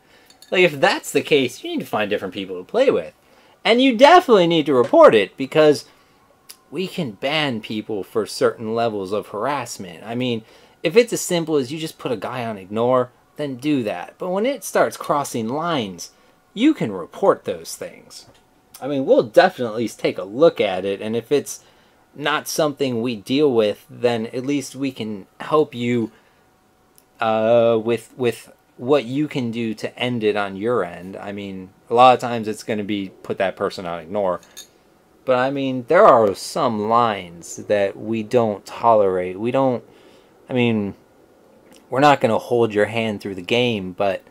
Like, if that's the case, you need to find different people to play with. And you definitely need to report it, because we can ban people for certain levels of harassment. I mean, if it's as simple as you just put a guy on ignore, then do that. But when it starts crossing lines, you can report those things. I mean, we'll definitely take a look at it, and if it's not something we deal with, then at least we can help you with what you can do to end it on your end. I mean, a lot of times it's going to be put that person on ignore. But I mean, there are some lines that we don't tolerate. I mean, we're not going to hold your hand through the game, but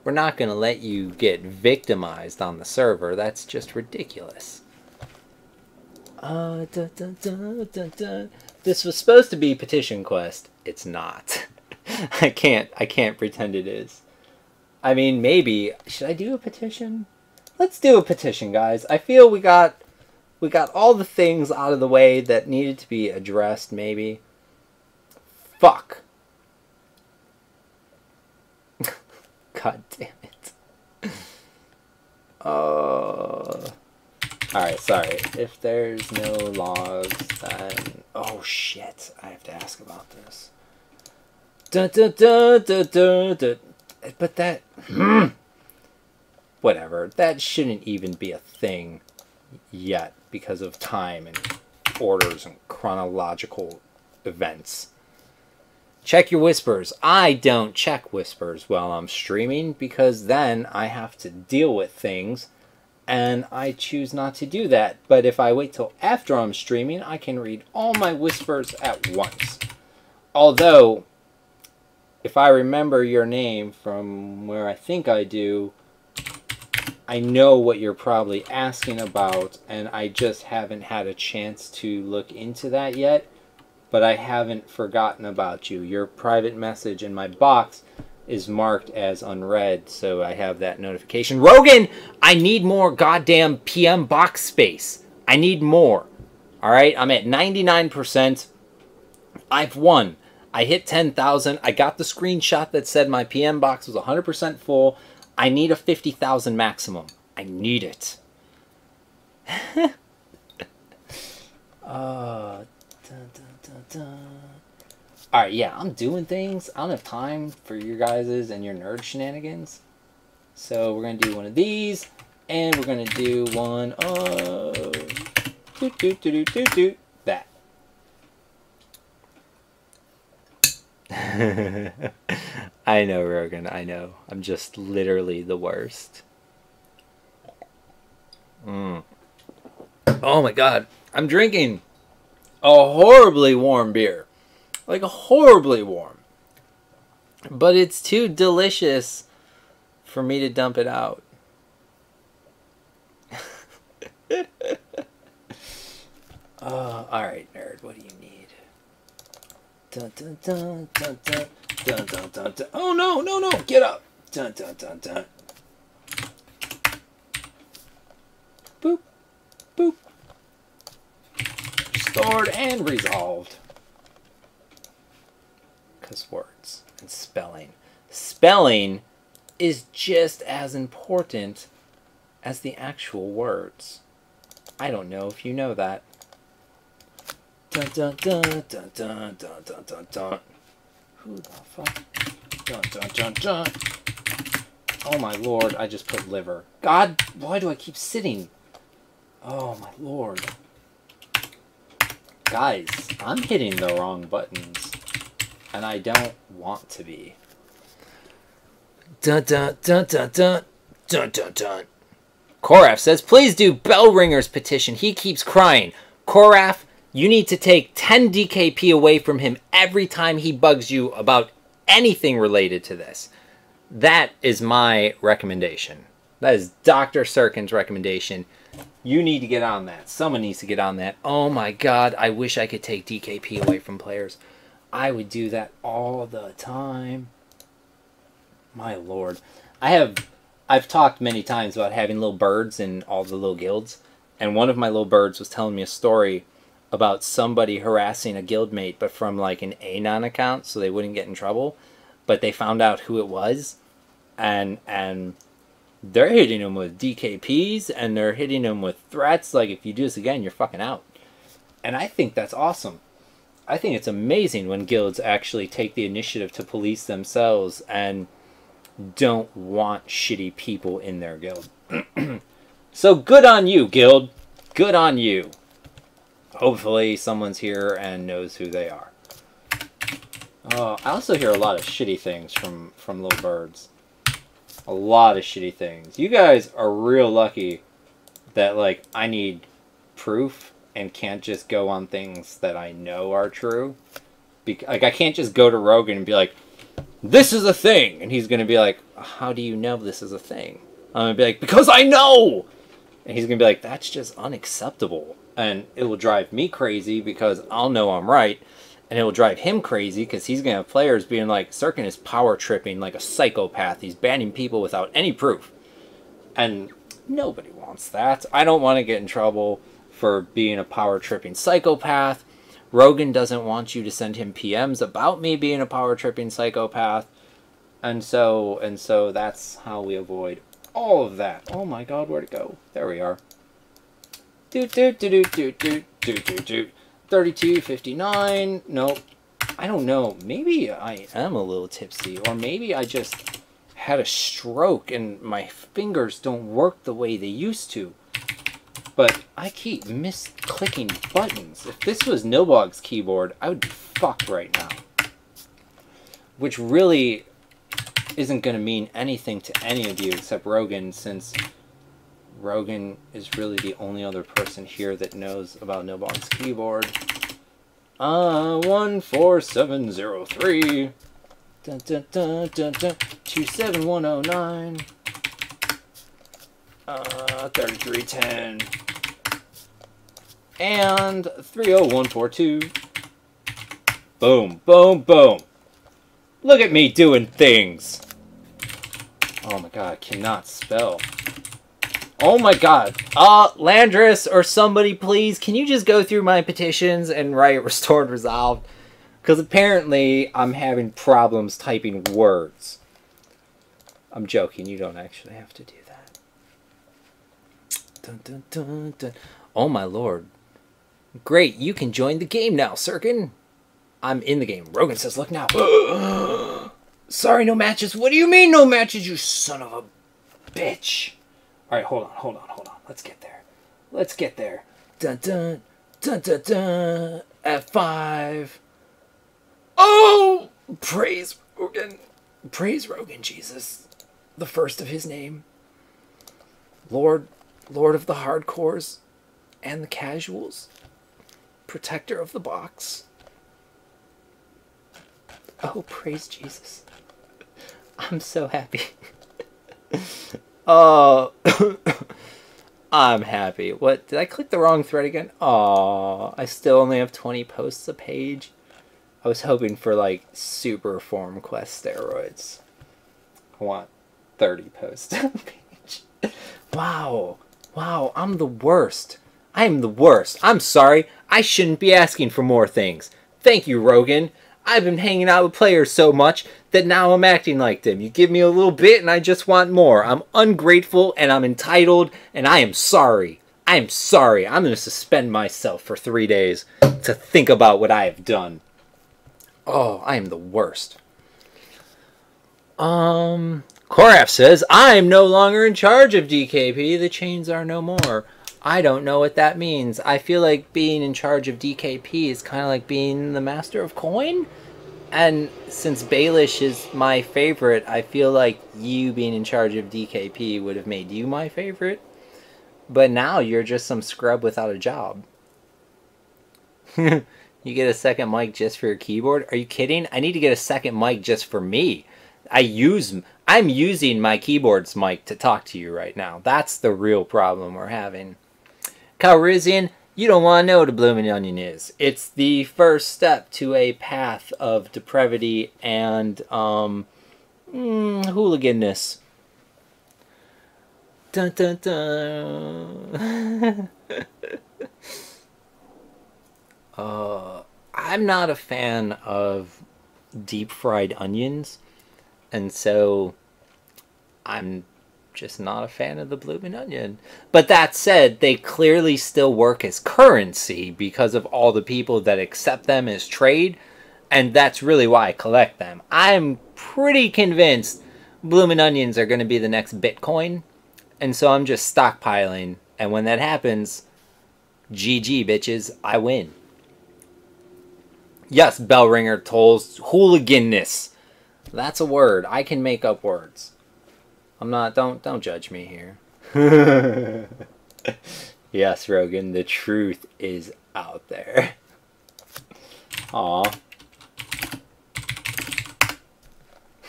we're not going to let you get victimized on the server. That's just ridiculous. This was supposed to be PetitionQuest. It's not. I can't pretend it is. I mean, maybe. Should I do a petition? Let's do a petition, guys. I feel we got all the things out of the way that needed to be addressed, maybe. Fuck. God damn it. Alright, sorry. If there's no logs, then... Oh, shit. I have to ask about this. Dun, dun, dun, dun, dun, dun. But that... Whatever. That shouldn't even be a thing yet because of time and orders and chronological events. Check your whispers. I don't check whispers while I'm streaming because then I have to deal with things and I choose not to do that. But if I wait till after I'm streaming, I can read all my whispers at once. Although, if I remember your name from where I think I do, I know what you're probably asking about, and I just haven't had a chance to look into that yet. But I haven't forgotten about you. Your private message in my box is marked as unread, so I have that notification. Rogan, I need more goddamn PM box space. I need more. Alright, I'm at 99%. I've won. I hit 10,000. I got the screenshot that said my PM box was 100% full. I need a 50,000 maximum. I need it. Alright, yeah, I'm doing things. I don't have time for your guys's and your nerd shenanigans. So we're going to do one of these. And we're going to do one of... that. I know, Rogan, I know. I'm just literally the worst. Oh my god. I'm drinking a horribly warm beer. Like, horribly warm. But it's too delicious for me to dump it out. Alright, nerd, what do you need? Dun, dun, dun, dun, dun, dun, dun, dun, dun. Oh, no, no, no, get up. Dun, dun, dun, dun. Boop, boop. Stored and resolved. Because words and spelling. Spelling is just as important as the actual words. I don't know if you know that. Dun dun dun dun dun dun dun dun dun. Who the fuck? Dun dun dun dun. Oh my lord, I just put liver. God, why do I keep sitting? Oh my lord. Guys, I'm hitting the wrong buttons. And I don't want to be. Dun dun dun dun dun dun dun dun. Koraf says, please do Bell Ringer's petition. He keeps crying. Koraf, You need to take 10 DKP away from him every time he bugs you about anything related to this. That is my recommendation. That is Dr. Sirkin's recommendation. You need to get on that. Someone needs to get on that. Oh my god, I wish I could take DKP away from players. I would do that all the time. My lord. I've talked many times about having little birds in all the little guilds. And one of my little birds was telling me a story about somebody harassing a guildmate, but from like an Anon account, so they wouldn't get in trouble. But they found out who it was, and they're hitting him with DKPs, and they're hitting him with threats, like, if you do this again, you're fucking out. And I think that's awesome. I think it's amazing when guilds actually take the initiative to police themselves and don't want shitty people in their guild. So good on you, guild. Good on you. Hopefully someone's here and knows who they are. I also hear a lot of shitty things from little birds. A lot of shitty things. You guys are real lucky that, like, I need proof and can't just go on things that I know are true. Like, I can't just go to Rogan and be like, this is a thing! And he's going to be like, how do you know this is a thing? I'm going to be like, because I know! And he's going to be like, that's just unacceptable. And it will drive me crazy because I'll know I'm right. And it will drive him crazy because he's going to have players being like, Sirkin is power tripping like a psychopath. He's banning people without any proof. And nobody wants that. I don't want to get in trouble for being a power tripping psychopath. Rogan doesn't want you to send him PMs about me being a power tripping psychopath. And so that's how we avoid all of that. Oh my god, where'd it go? There we are. 32:59. Nope. I don't know. Maybe I am a little tipsy, or maybe I just had a stroke and my fingers don't work the way they used to. But I keep misclicking buttons. If this was Nobog's keyboard, I would be fucked right now. Which really isn't going to mean anything to any of you except Rogan, since Rogan is really the only other person here that knows about Nobog's keyboard. 14703. 27109. 3310. And 30142. Boom, boom, boom. Look at me doing things. Oh my god, I cannot spell. Oh my god. Landris or somebody, please, can you just go through my petitions and write restored resolved? Because apparently I'm having problems typing words. I'm joking, you don't actually have to do that. Dun, dun, dun, dun. Oh my lord. Great, you can join the game now, Sirkin. I'm in the game. Rogan says, look now. Sorry, no matches. What do you mean no matches, you son of a bitch? Alright, hold on. Let's get there. Let's get there. Dun dun dun dun dun. F5. Oh! Praise Rogan. Praise Rogan, Jesus. The first of his name. Lord of the hardcores and the casuals. Protector of the box. Oh, praise Jesus. I'm so happy. Oh, I'm happy. What? Did I click the wrong thread again? Oh, I still only have 20 posts a page. I was hoping for, like, super form quest steroids. I want 30 posts a page. Wow. Wow, I'm the worst. I am the worst. I'm sorry. I shouldn't be asking for more things. Thank you, Rogan. I've been hanging out with players so much that now I'm acting like them. You give me a little bit and I just want more. I'm ungrateful and I'm entitled and I am sorry. I am sorry. I'm going to suspend myself for 3 days to think about what I have done. Oh, I am the worst. Koraf says, I'm no longer in charge of DKP. The chains are no more. I don't know what that means. I feel like being in charge of DKP is kind of like being the master of coin. And since Baelish is my favorite, I feel like you being in charge of DKP would have made you my favorite. But now you're just some scrub without a job. You get a second mic just for your keyboard? Are you kidding? I need to get a second mic just for me. I'm using my keyboard's mic to talk to you right now. That's the real problem we're having. Calrissian, you don't want to know what a blooming onion is. It's the first step to a path of depravity and hooliganness. Dun dun dun. I'm not a fan of deep fried onions, and so I'm just not a fan of the blooming onion. But that said, they clearly still work as currency because of all the people that accept them as trade, and that's really why I collect them. I'm pretty convinced blooming onions are going to be the next Bitcoin, and so I'm just stockpiling, and when that happens, GG bitches, I win. Yes, bell ringer tolls. Hooliganness. That's a word. I can make up words. I'm not. Don't judge me here. Yes, Rogan. The truth is out there. Aw.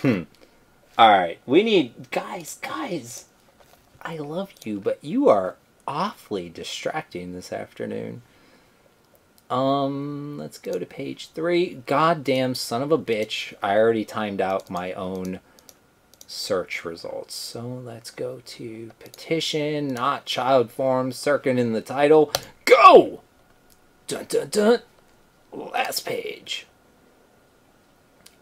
All right. We need guys. I love you, but you are awfully distracting this afternoon. Let's go to page 3. Goddamn son of a bitch. I already timed out my own search results. So let's go to petition, not child form, circuit in the title. Go! Dun dun dun. Last page.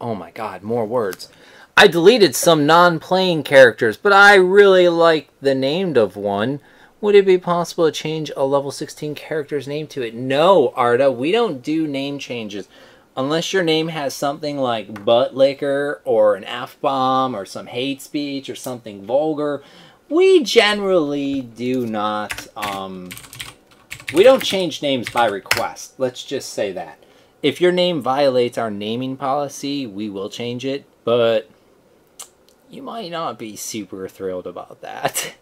Oh my god, more words. I deleted some non-playing characters, but I really like the name of one. Would it be possible to change a level 16 character's name to it? No, Arda, we don't do name changes. Unless your name has something like butt licker or an F-bomb or some hate speech or something vulgar, we generally do not, we don't change names by request. Let's just say that. If your name violates our naming policy, we will change it, but you might not be super thrilled about that.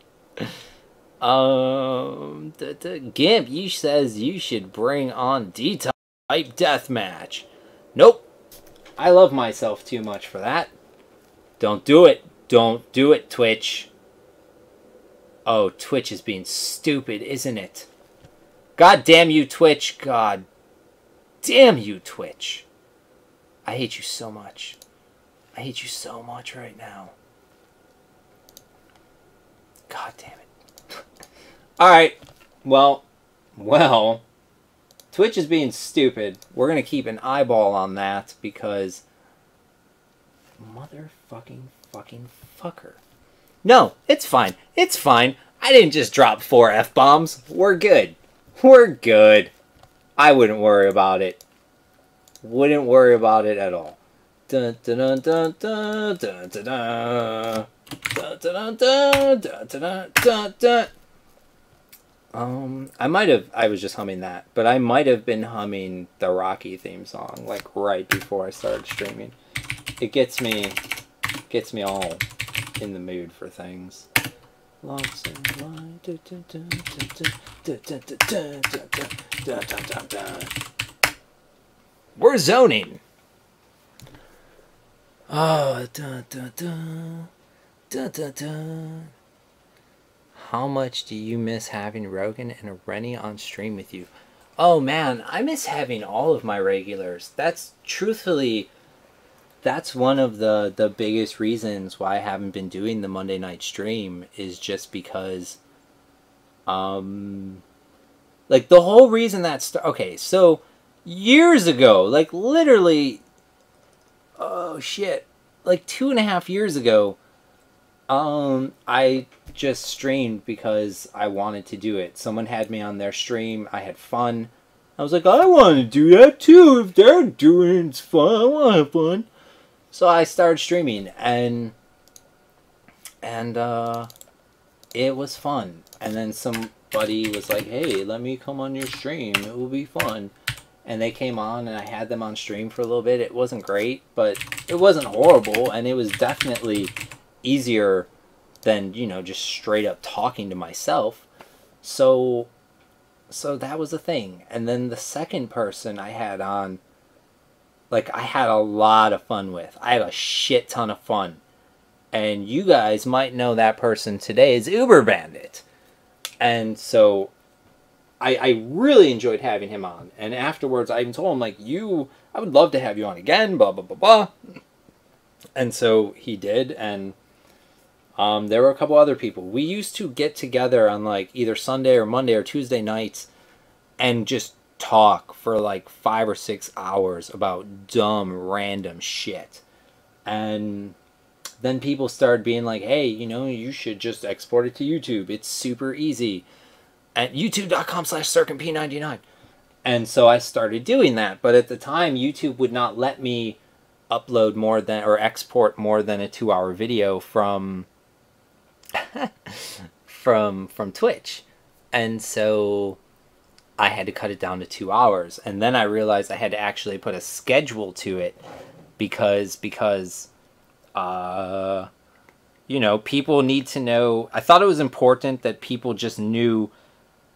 Gimp, you says you should bring on D-type deathmatch. Nope. I love myself too much for that. Don't do it. Don't do it, Twitch. Oh, Twitch is being stupid, isn't it? God damn you, Twitch. God damn you, Twitch. I hate you so much. I hate you so much right now. God damn it. Alright, well, Twitch is being stupid. We're going to keep an eyeball on that because motherfucking fucker. No, it's fine. It's fine. I didn't just drop 4 F-bombs. We're good. We're good. I wouldn't worry about it. Wouldn't worry about it at all. Dun dun dun dun dun dun dun dun dun dun dun dun dun dun. I was just humming that, but I might have been humming the Rocky theme song, like, right before I started streaming. It gets me all in the mood for things. We're zoning! Oh, dun dun dun, dun dun dun. How much do you miss having Rogan and Rennie on stream with you? Oh man, I miss having all of my regulars. That's truthfully, that's one of the biggest reasons why I haven't been doing the Monday night stream, is just because, like, the whole reason okay, so years ago, like literally, oh shit, like 2.5 years ago, I just streamed because I wanted to do it. Someone had me on their stream. I had fun. I was like, I want to do that too. If they're doing it, it's fun. I want to have fun. So I started streaming, and it was fun. And then somebody was like, hey, let me come on your stream. It will be fun. And they came on, and I had them on stream for a little bit. It wasn't great, but it wasn't horrible, and it was definitely easier than, you know, just straight up talking to myself. So so that was a thing. And then the second person I had on, like, I had a lot of fun with. I had a shit ton of fun. And you guys might know that person today is Uber Bandit. And so I really enjoyed having him on. And afterwards, I even told him, like, I would love to have you on again, blah, blah, blah, blah. And so he did, and there were a couple other people. We used to get together on, like, either Sunday or Monday or Tuesday nights and just talk for, like, 5 or 6 hours about dumb, random shit. And then people started being like, hey, you know, you should just export it to YouTube. It's super easy. At youtube.com/CircuitP99. And so I started doing that. But at the time, YouTube would not let me upload more than, or export more than a 2-hour video from from Twitch. And so I had to cut it down to 2 hours. And then I realized I had to actually put a schedule to it because you know, people need to know. I thought it was important that people just knew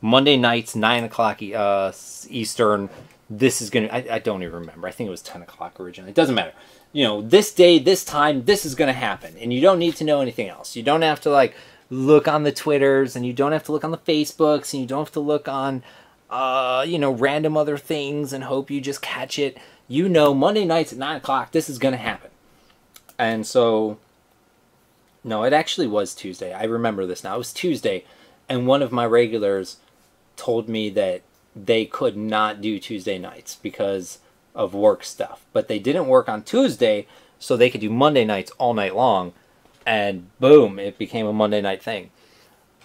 Monday nights, 9 o'clock Eastern, this is going to, I don't even remember. I think it was 10 o'clock originally. It doesn't matter. You know, this day, this time, this is going to happen. And you don't need to know anything else. You don't have to, like, look on the Twitters, and you don't have to look on the Facebooks, and you don't have to look on, you know, random other things and hope you just catch it. You know, Monday nights at 9 o'clock, this is going to happen. And so, no, it actually was Tuesday. I remember this now. It was Tuesday, and one of my regulars told me that they could not do Tuesday nights because of work stuff. But they didn't work on Tuesday, so they could do Monday nights all night long. And boom, it became a Monday night thing.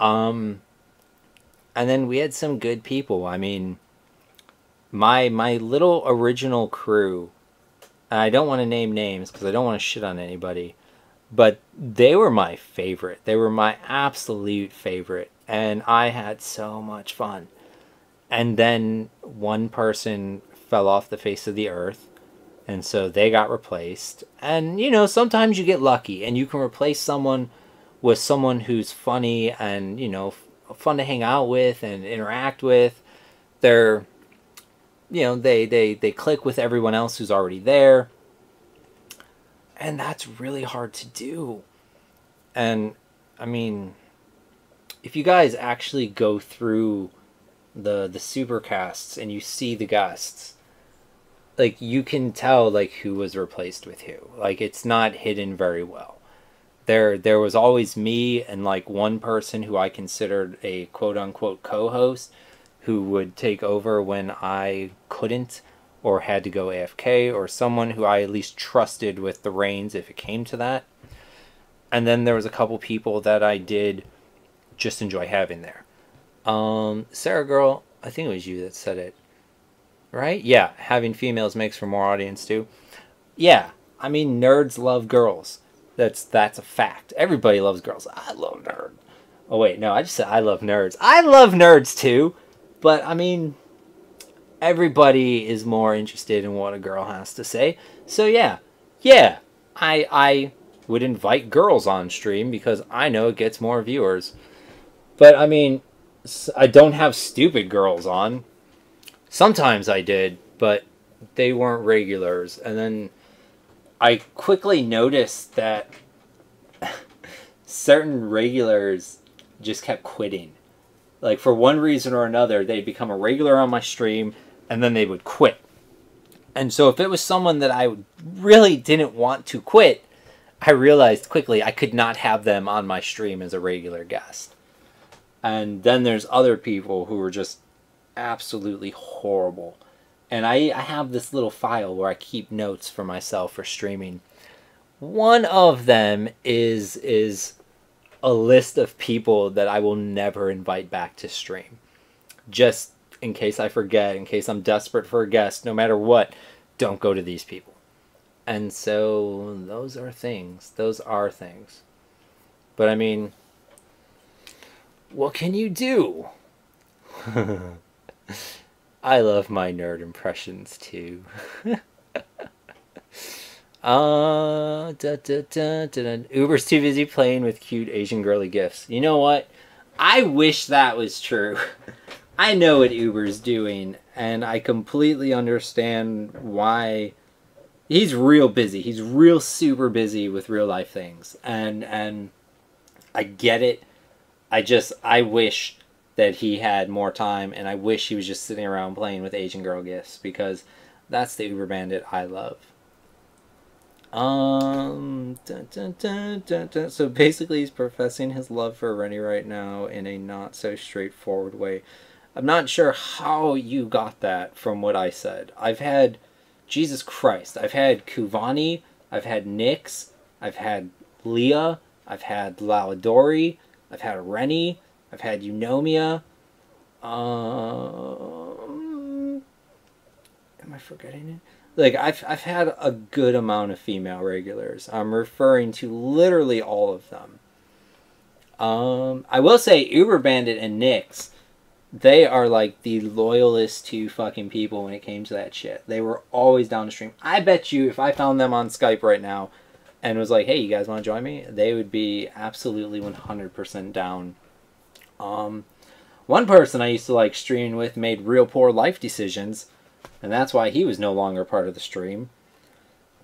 And then we had some good people. I mean, my little original crew, and I don't want to name names because I don't want to shit on anybody, but they were my favorite. They were my absolute favorite. And I had so much fun. And then one person fell off the face of the earth. And so they got replaced. And, you know, sometimes you get lucky. And you can replace someone with someone who's funny and, you know, fun to hang out with and interact with. They're, you know, they click with everyone else who's already there. And that's really hard to do. And, I mean, if you guys actually go through the supercasts and you see the guests, like, you can tell, like, who was replaced with who. Like, it's not hidden very well. There was always me and, like, one person who I considered a quote-unquote co-host who would take over when I couldn't or had to go AFK, or someone who I at least trusted with the reins if it came to that. And then there was a couple people that I did just enjoy having there. Sarah Girl, I think it was you that said it, right? Yeah, having females makes for more audience too. Yeah, I mean, nerds love girls. That's a fact. Everybody loves girls. I love nerds. Oh wait, no, I just said I love nerds. I love nerds too, but I mean, everybody is more interested in what a girl has to say. So yeah, I would invite girls on stream because I know it gets more viewers. But I mean, I don't have stupid girls on. Sometimes I did, but they weren't regulars. And then I quickly noticed that certain regulars just kept quitting. Like, for one reason or another, they'd become a regular on my stream, and then they would quit. And so if it was someone that I really didn't want to quit, I realized quickly I could not have them on my stream as a regular guest. And then there's other people who were just absolutely horrible. And I have this little file where I keep notes for myself for streaming. One of them is a list of people that I will never invite back to stream. Just in case I forget, in case I'm desperate for a guest, no matter what, don't go to these people. And so those are things. Those are things. But I mean, what can you do? I love my nerd impressions too. Uber's too busy playing with cute Asian girly gifts. You know what? I wish that was true. I know what Uber's doing, and I completely understand why. He's real busy. He's real super busy with real life things, and I get it. I wish that he had more time, and I wish he was just sitting around playing with Asian girl gifts, because that's the Uber Bandit I love. Dun, dun, dun, dun, dun. So basically, he's professing his love for Rennie right now in a not so straightforward way. I'm not sure how you got that from what I said. I've had, Jesus Christ, I've had Kuvani, I've had Nyx, I've had Leah, I've had Laladori, I've had Rennie, I've had Eunomia. Am I forgetting it? Like, I've had a good amount of female regulars. I'm referring to literally all of them. I will say Uber Bandit and Nyx, they are like the loyalest to fucking people when it came to that shit. They were always down to stream. I bet you if I found them on Skype right now and was like, hey, you guys want to join me? They would be absolutely 100% down. One person I used to like streaming with made real poor life decisions, and that's why he was no longer part of the stream.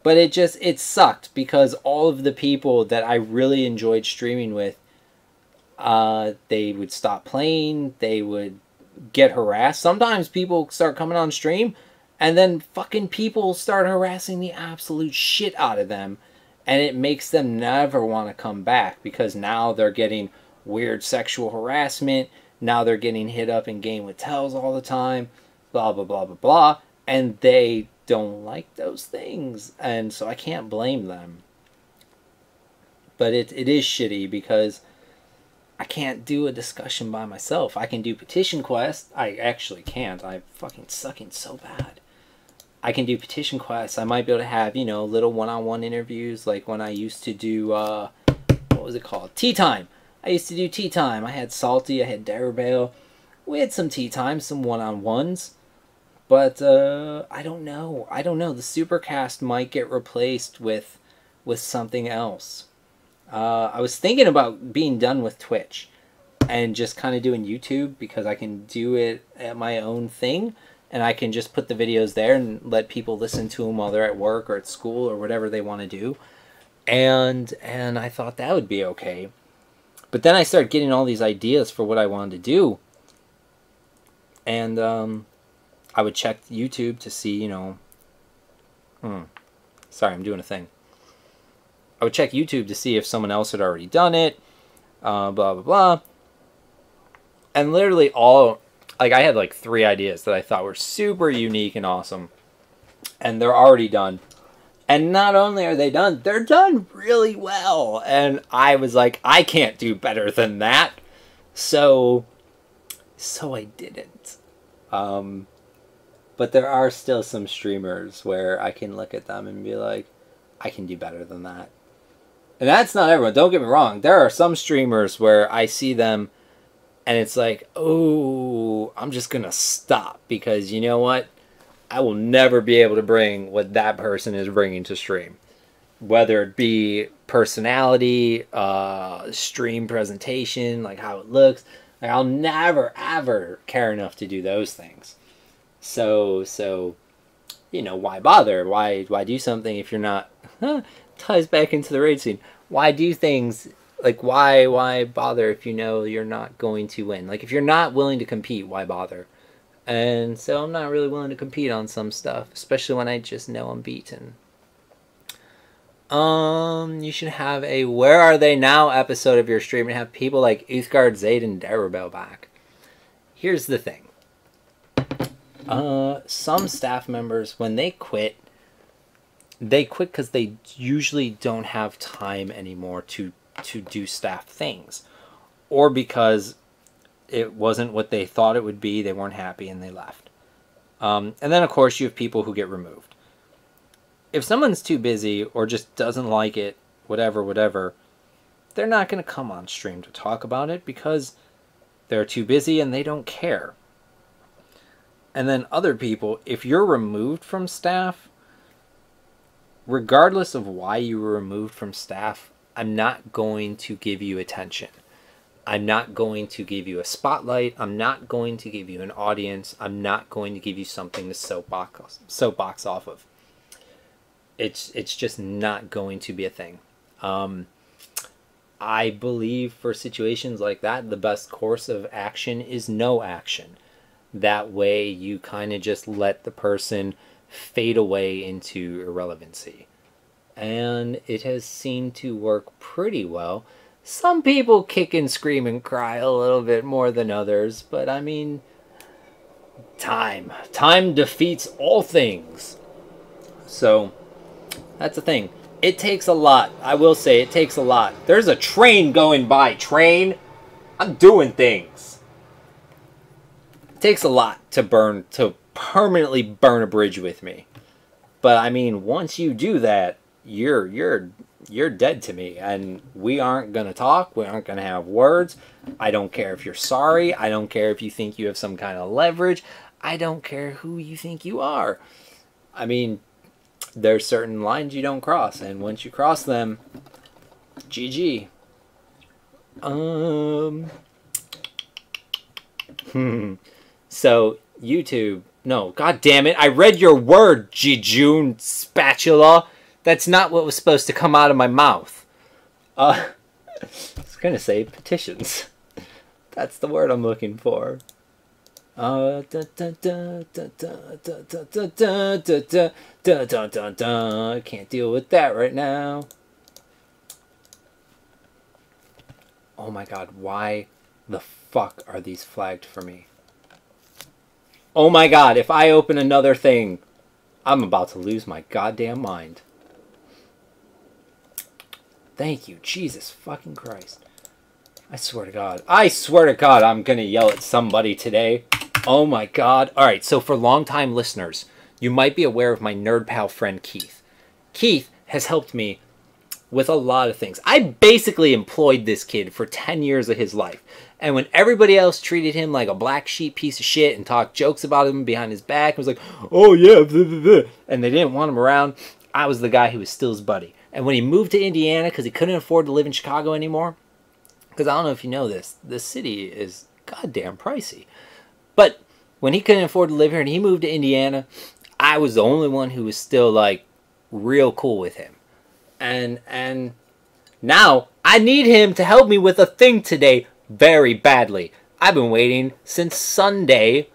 But it sucked, because all of the people that I really enjoyed streaming with, they would stop playing, they would get harassed. Sometimes people start coming on stream, and then fucking people start harassing the absolute shit out of them, and it makes them never want to come back, because now they're getting weird sexual harassment, now they're getting hit up in game with tells all the time, blah blah blah blah blah, and they don't like those things, and so I can't blame them. But it is shitty, because I can't do a discussion by myself. I can do PetitionQuest. I actually can't. I'm fucking sucking so bad. I can do PetitionQuest. I might be able to have, you know, little one-on-one interviews, like when I used to do, what was it called? Tea Time. I used to do Tea Time. I had Salty, I had Darabale. We had some Tea Time, some one-on-ones. But, I don't know. I don't know. The Supercast might get replaced with something else. I was thinking about being done with Twitch and just kind of doing YouTube, because I can do it at my own thing, and I can just put the videos there and let people listen to them while they're at work or at school or whatever they want to do. And I thought that would be okay. But then I started getting all these ideas for what I wanted to do. And I would check YouTube to see, you know... Sorry, I'm doing a thing. I would check YouTube to see if someone else had already done it, blah, blah, blah. And literally I had like 3 ideas that I thought were super unique and awesome. And they're already done. And not only are they done, they're done really well. And I was like, I can't do better than that. So I didn't. But there are still some streamers where I can look at them and be like, I can do better than that. And that's not everyone. Don't get me wrong. There are some streamers where I see them and it's like, oh, I'm just going to stop, because you know what? I will never be able to bring what that person is bringing to stream. Whether it be personality, stream presentation, like how it looks. Like, I'll never, ever care enough to do those things. So you know, why bother? Why do something if you're not... ties back into the raid scene. Why do things, like, why bother if you know you're not going to win? Like, if you're not willing to compete, why bother? And so I'm not really willing to compete on some stuff, especially when I just know I'm beaten. You should have a Where Are They Now episode of your stream and have people like Uthgard, Zayd, and Darabel back. Here's the thing. Some staff members, when they quit because they usually don't have time anymore to do staff things, or because it wasn't what they thought it would be, they weren't happy and they left. And then of course you have people who get removed. If someone's too busy or just doesn't like it, whatever, they're not going to come on stream to talk about it, because they're too busy and they don't care. And then other people, if you're removed from staff, regardless of why you were removed from staff, I'm not going to give you attention. I'm not going to give you a spotlight. I'm not going to give you an audience. I'm not going to give you something to soapbox off of. It's just not going to be a thing. I believe for situations like that, the best course of action is no action. That way you kind of just let the person fade away into irrelevancy. And it has seemed to work pretty well. Some people kick and scream and cry a little bit more than others, but I mean, time defeats all things. So that's the thing. It takes a lot. I will say it takes a lot. There's a train going by. Train, I'm doing things. It takes a lot to permanently burn a bridge with me. But I mean, once you do that, you're dead to me, and we aren't gonna talk. We aren't gonna have words. I don't care if you're sorry. I don't care if you think you have some kind of leverage. I don't care who you think you are. I mean, there's certain lines you don't cross, and once you cross them, GG. So YouTube, no, god damn it, I read your word, Jejune Spatula. That's not what was supposed to come out of my mouth. I was gonna say petitions. That's the word I'm looking for. Can't deal with that right now. Oh my god, why the fuck are these flagged for me? Oh my god, if I open another thing, I'm about to lose my goddamn mind. Thank you, Jesus fucking Christ. I swear to God, I'm gonna yell at somebody today. Oh my god. Alright, so for long-time listeners, you might be aware of my nerd pal friend Keith. Keith has helped me with a lot of things. I basically employed this kid for 10 years of his life. And when everybody else treated him like a black sheep piece of shit and talked jokes about him behind his back and was like, oh yeah, blah, blah, blah, and they didn't want him around, I was the guy who was still his buddy. And when he moved to Indiana because he couldn't afford to live in Chicago anymore, because I don't know if you know this, the city is goddamn pricey. But when he couldn't afford to live here and he moved to Indiana, I was the only one who was still like real cool with him. And now I need him to help me with a thing today very badly. I've been waiting since Sunday,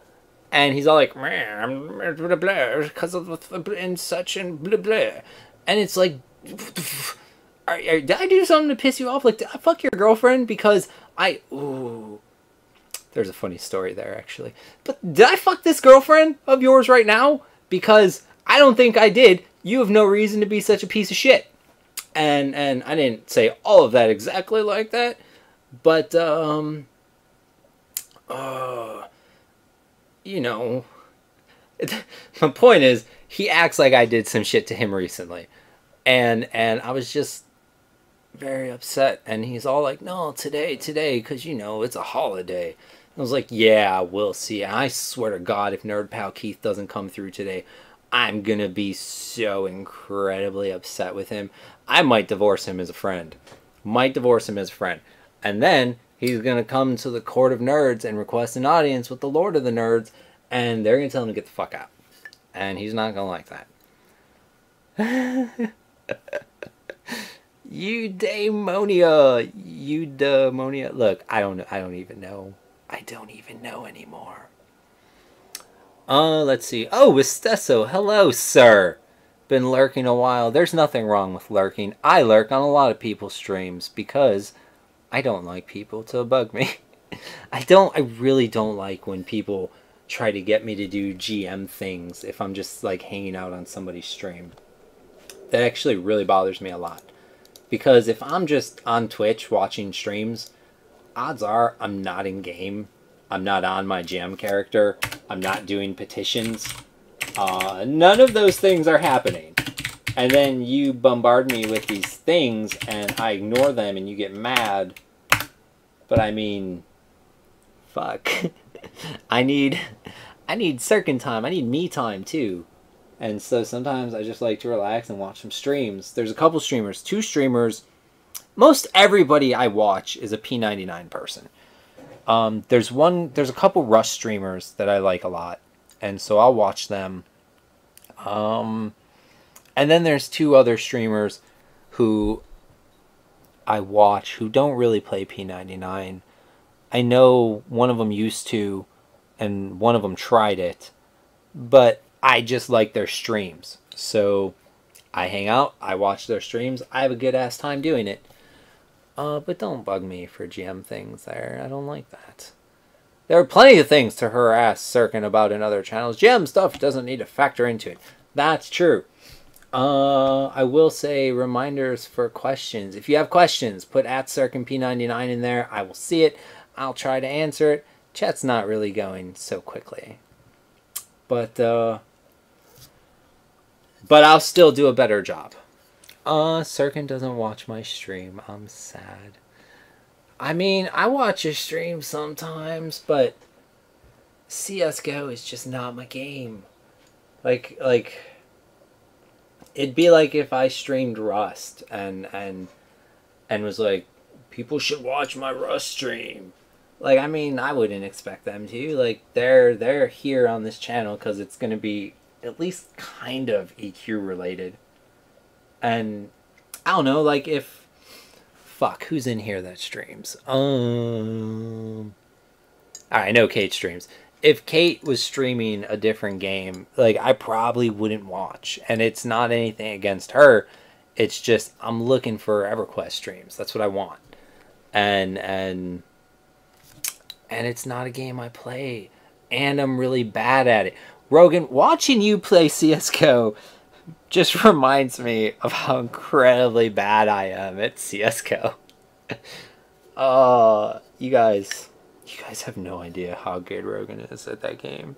and he's all like, man, blah, blah, because of and such and blah, blah. And it's like, did I do something to piss you off? Like, did I fuck your girlfriend? Because ooh. There's a funny story there, actually. But did I fuck this girlfriend of yours right now? Because I don't think I did. You have no reason to be such a piece of shit. And I didn't say all of that exactly like that. But, you know. My point is, he acts like I did some shit to him recently. And I was just very upset. And he's all like, no, today, because, you know, it's a holiday. I was like, yeah, we'll see. And I swear to God, if Nerd Pal Keith doesn't come through today, I'm going to be so incredibly upset with him. I might divorce him as a friend. And then he's going to come to the Court of Nerds and request an audience with the Lord of the Nerds. And they're going to tell him to get the fuck out. And he's not going to like that. Eudaimonia. Look, I don't even know. I don't even know anymore. Let's see. Oh, Estesso. Hello, sir. Been lurking a while. There's nothing wrong with lurking. I lurk on a lot of people's streams because I don't like people to bug me. I really don't like when people try to get me to do GM things if I'm just like hanging out on somebody's stream. That actually really bothers me a lot. Because if I'm just on Twitch watching streams, odds are I'm not in game. I'm not on my GM character. I'm not doing petitions. None of those things are happening. And then you bombard me with these things and I ignore them and you get mad. But I mean, fuck. I need circun time. I need me time too. And so sometimes I just like to relax and watch some streams. There's a couple streamers, 2 streamers most everybody I watch is a P99 person. There's a couple Rust streamers that I like a lot, and so I'll watch them. And then there's two other streamers who I watch who don't really play P99. I know one of them used to, and one of them tried it, but I just like their streams. So I hang out, I watch their streams, I have a good ass time doing it. But don't bug me for GM things there. I don't like that. There are plenty of things to harass Sirkin about in other channels. GM stuff doesn't need to factor into it. That's true. I will say reminders for questions. If you have questions, put @SirkinP99 in there. I will see it. I'll try to answer it. Chat's not really going so quickly. But I'll still do a better job. Sirkin doesn't watch my stream. I'm sad. I mean, I watch his stream sometimes, but CSGO is just not my game. Like it'd be like if I streamed Rust and was like, people should watch my Rust stream. Like, I mean, I wouldn't expect them to. Like, they're here on this channel because it's going to be at least kind of EQ related. And I don't know, like, if... Fuck, who's in here that streams? Alright, I know Kate streams. If Kate was streaming a different game, like, I probably wouldn't watch. And it's not anything against her. It's just, I'm looking for EverQuest streams. That's what I want. And it's not a game I play. And I'm really bad at it. Rogan, watching you play CSGO just reminds me of how incredibly bad I am at CSGO. You guys have no idea how good Rogan is at that game.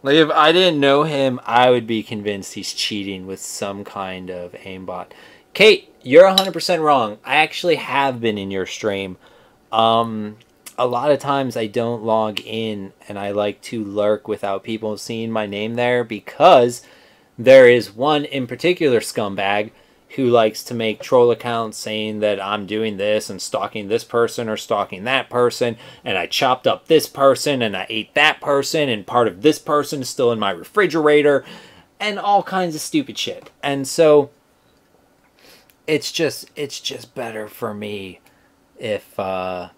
Like, if I didn't know him, I would be convinced he's cheating with some kind of aimbot. Kate, you're 100% wrong. I actually have been in your stream. A lot of times I don't log in, and I like to lurk without people seeing my name there, because there is one in particular scumbag who likes to make troll accounts saying that I'm doing this and stalking this person or stalking that person, and I chopped up this person and I ate that person, and part of this person is still in my refrigerator, and all kinds of stupid shit. And so it's just better for me if I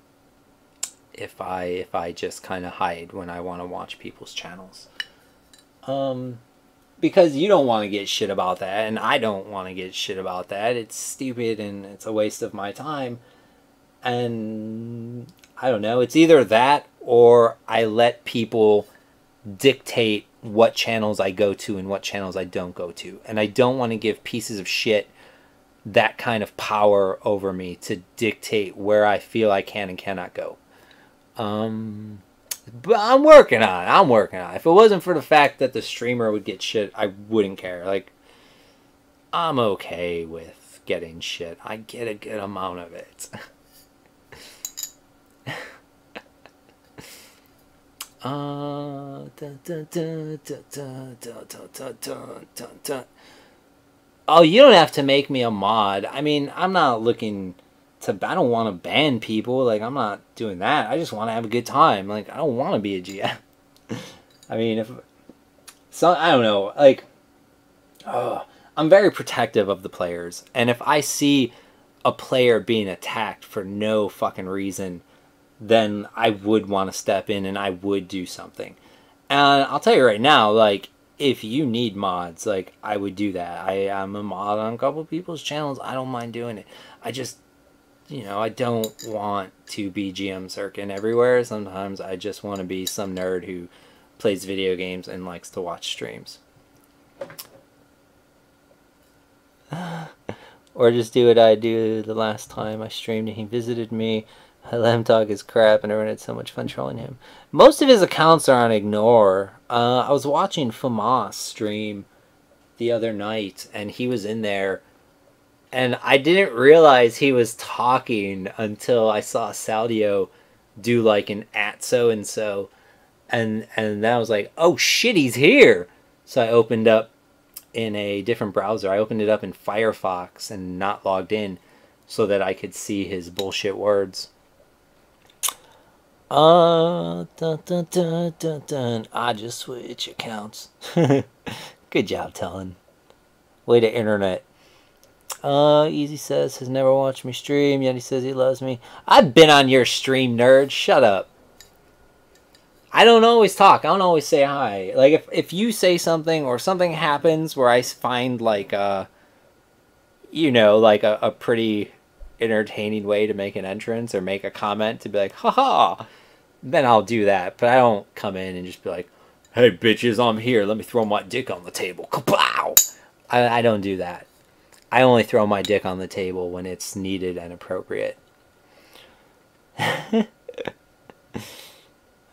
just kind of hide when I want to watch people's channels. Because you don't want to get shit about that, and I don't want to get shit about that. It's stupid, and it's a waste of my time. And I don't know, it's either that, or I let people dictate what channels I go to and what channels I don't go to. And I don't want to give pieces of shit that kind of power over me to dictate where I feel I can and cannot go. But I'm working on it. If it wasn't for the fact that the streamer would get shit, I wouldn't care. Like, I'm okay with getting shit. I get a good amount of it. Oh, you don't have to make me a mod. I mean, I'm not looking... I don't want to ban people. Like, I'm not doing that. I just want to have a good time. Like, I don't want to be a GM. I mean, I don't know. Like, I'm very protective of the players. And if I see a player being attacked for no fucking reason, then I would want to step in and I would do something. And I'll tell you right now, like, if you need mods, like, I would do that. I'm a mod on a couple people's channels. I don't mind doing it. I just... You know, I don't want to be GM Sirkin everywhere. Sometimes I just want to be some nerd who plays video games and likes to watch streams. Or just do what I do the last time I streamed and he visited me. I let him talk his crap and everyone had so much fun trolling him. Most of his accounts are on ignore. I was watching Famas stream the other night and he was in there. And I didn't realize he was talking until I saw Saldio do like an @so-and-so. And then I was like, oh shit, he's here. So I opened up in a different browser. I opened it up in Firefox and not logged in. so that I could see his bullshit words. Dun, dun, dun, dun, dun. I just switch accounts. Good job, Telling. Way to internet. Easy says has never watched me stream, yet he says he loves me. I've been on your stream, nerd. Shut up. I don't always talk. I don't always say hi. Like, if you say something or something happens where I find, like, you know, like a pretty entertaining way to make an entrance or make a comment to be like, haha, then I'll do that. But I don't come in and just be like, hey, bitches, I'm here. Let me throw my dick on the table. Kapow! I don't do that. I only throw my dick on the table when it's needed and appropriate.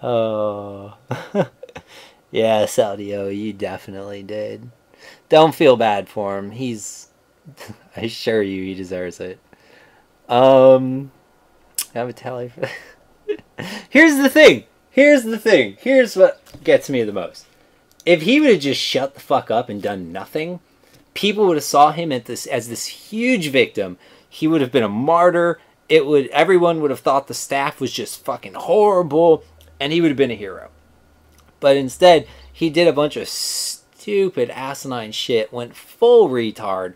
Oh. Yeah, Saudio, you definitely did. Don't feel bad for him. He's... I assure you he deserves it. I have a tally for... Here's the thing. Here's what gets me the most. If he would have just shut the fuck up and done nothing, people would have saw him as this huge victim. He would have been a martyr. Everyone would have thought the staff was just fucking horrible, and he would have been a hero. But instead, he did a bunch of stupid asinine shit, went full retard,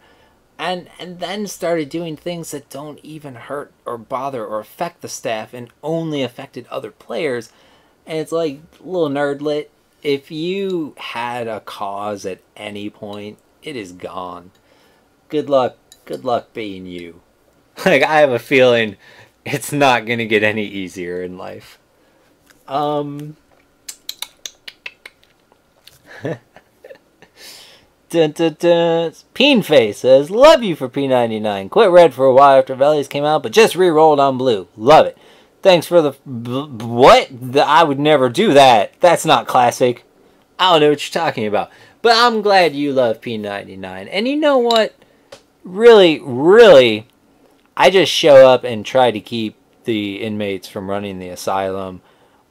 and then started doing things that don't even hurt or bother or affect the staff and only affected other players. And it's like, little nerdlet, if you had a cause at any point, it is gone. Good luck being you. Like, I have a feeling it's not gonna get any easier in life. Dun, dun, dun. Peenface says, love you for P99. Quit red for a while after Velies came out, but just re-rolled on blue. Love it. Thanks for the... What? I would never do that. That's not classic. I don't know what you're talking about. But I'm glad you love P99. And you know what? Really, really, I just show up and try to keep the inmates from running the asylum.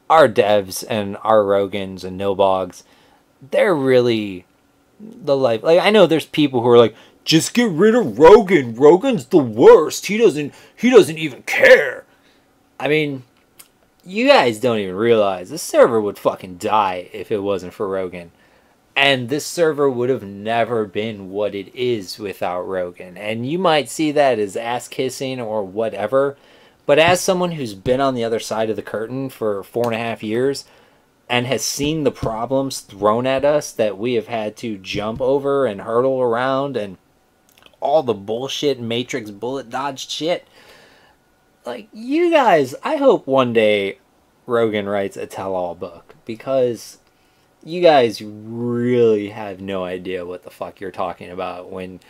Our devs and our Rogans and no-bogs, they're really the life. Like, I know there's people who are like, just get rid of Rogan. Rogan's the worst. He doesn't even care. I mean, you guys don't even realize this server would fucking die if it wasn't for Rogan. And this server would have never been what it is without Rogan. And you might see that as ass-kissing or whatever. But as someone who's been on the other side of the curtain for 4.5 years and has seen the problems thrown at us that we have had to jump over and hurdle around and all the bullshit Matrix bullet dodge shit, like, you guys, I hope one day Rogan writes a tell-all book, because you guys really have no idea what the fuck you're talking about when